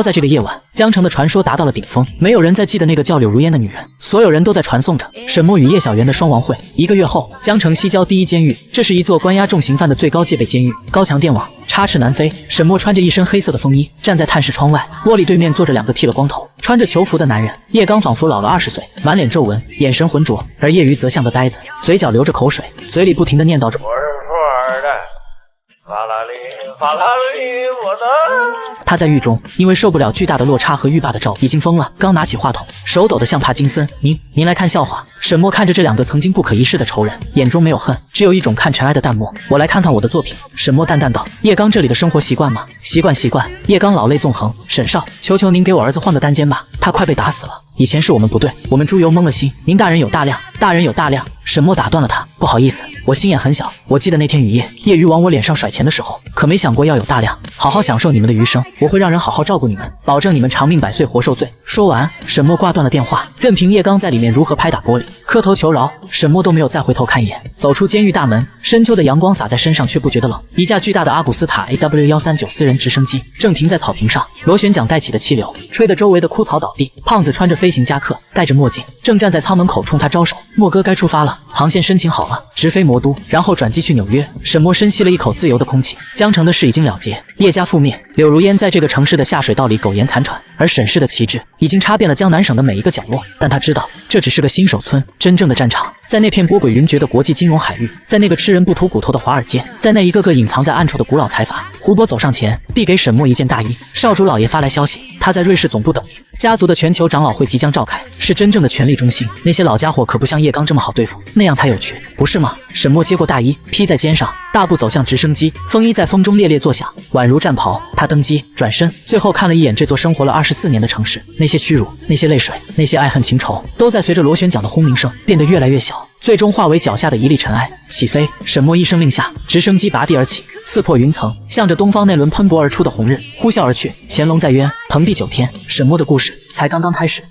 在这个夜晚，江城的传说达到了顶峰，没有人再记得那个叫柳如烟的女人，所有人都在传颂着沈墨与叶小媛的双亡会。1个月后，江城西郊第一监狱，这是一座关押重刑犯的最高戒备监狱，高墙电网，插翅难飞。沈墨穿着一身黑色的风衣，站在探视窗外，玻璃对面坐着2个剃了光头、穿着囚服的男人。叶刚仿佛老了20岁，满脸皱纹，眼神浑浊，而叶瑜则像个呆子，嘴角流着口水，嘴里不停地念叨着：“我是富二代。”法拉利，我的。他在狱中因为受不了巨大的落差和狱霸的照，已经疯了。刚拿起话筒，手抖得像帕金森。您来看笑话。沈墨看着这2个曾经不可一世的仇人，眼中没有恨，只有一种看尘埃的淡漠。我来看看我的作品。沈墨淡淡道：“叶刚这里的生活习惯吗？”习惯。叶刚老泪纵横。沈少，求求您给我儿子换个单间吧，他快被打死了。以前是我们不对，我们猪油蒙了心。您大人有大量，大人有大量。沈墨打断了他，不好意思，我心眼很小。我记得那天雨夜，叶瑜往我脸上甩钱的时候，可没想过要有大量。好好享受你们的余生，我会让人好好照顾你们，保证你们长命百岁，活受罪。说完，沈墨挂断了电话，任凭叶刚在里面如何拍打玻璃、磕头求饶，沈墨都没有再回头看一眼。走出监狱大门，深秋的阳光洒在身上，却不觉得冷。一架巨大的阿古斯塔 AW139私人直升机正停在草坪上，螺旋桨带起的气流吹得周围的枯草倒地。胖子穿着飞行夹克，戴着墨镜，正站在舱门口冲他招手。墨哥该出发了。航线申请好了，直飞魔都，然后转机去纽约。沈墨深吸了一口自由的空气。江城的事已经了结，叶家覆灭，柳如烟在这个城市的下水道里苟延残喘，而沈氏的旗帜已经插遍了江南省的每一个角落。但他知道，这只是个新手村，真正的战场在那片波诡云谲的国际金融海域，在那个吃人不吐骨头的华尔街，在那一个个隐藏在暗处的古老财阀。胡波走上前，递给沈墨一件大衣。少主老爷发来消息，他在瑞士总部等您。家族的全球长老会即将召开，是真正的权力中心。那些老家伙可不像叶刚这么好对付，那样才有趣，不是吗？沈墨接过大衣，披在肩上，大步走向直升机。风衣在风中猎猎作响，宛如战袍。他登机，转身，最后看了一眼这座生活了24年的城市。那些屈辱，那些泪水，那些爱恨情仇，都在随着螺旋桨的轰鸣声变得越来越小，最终化为脚下的一粒尘埃。起飞！沈墨一声令下，直升机拔地而起，刺破云层，向着东方那轮喷薄而出的红日呼啸而去。乾隆在渊，腾地9天。沈墨的故事才刚刚开始。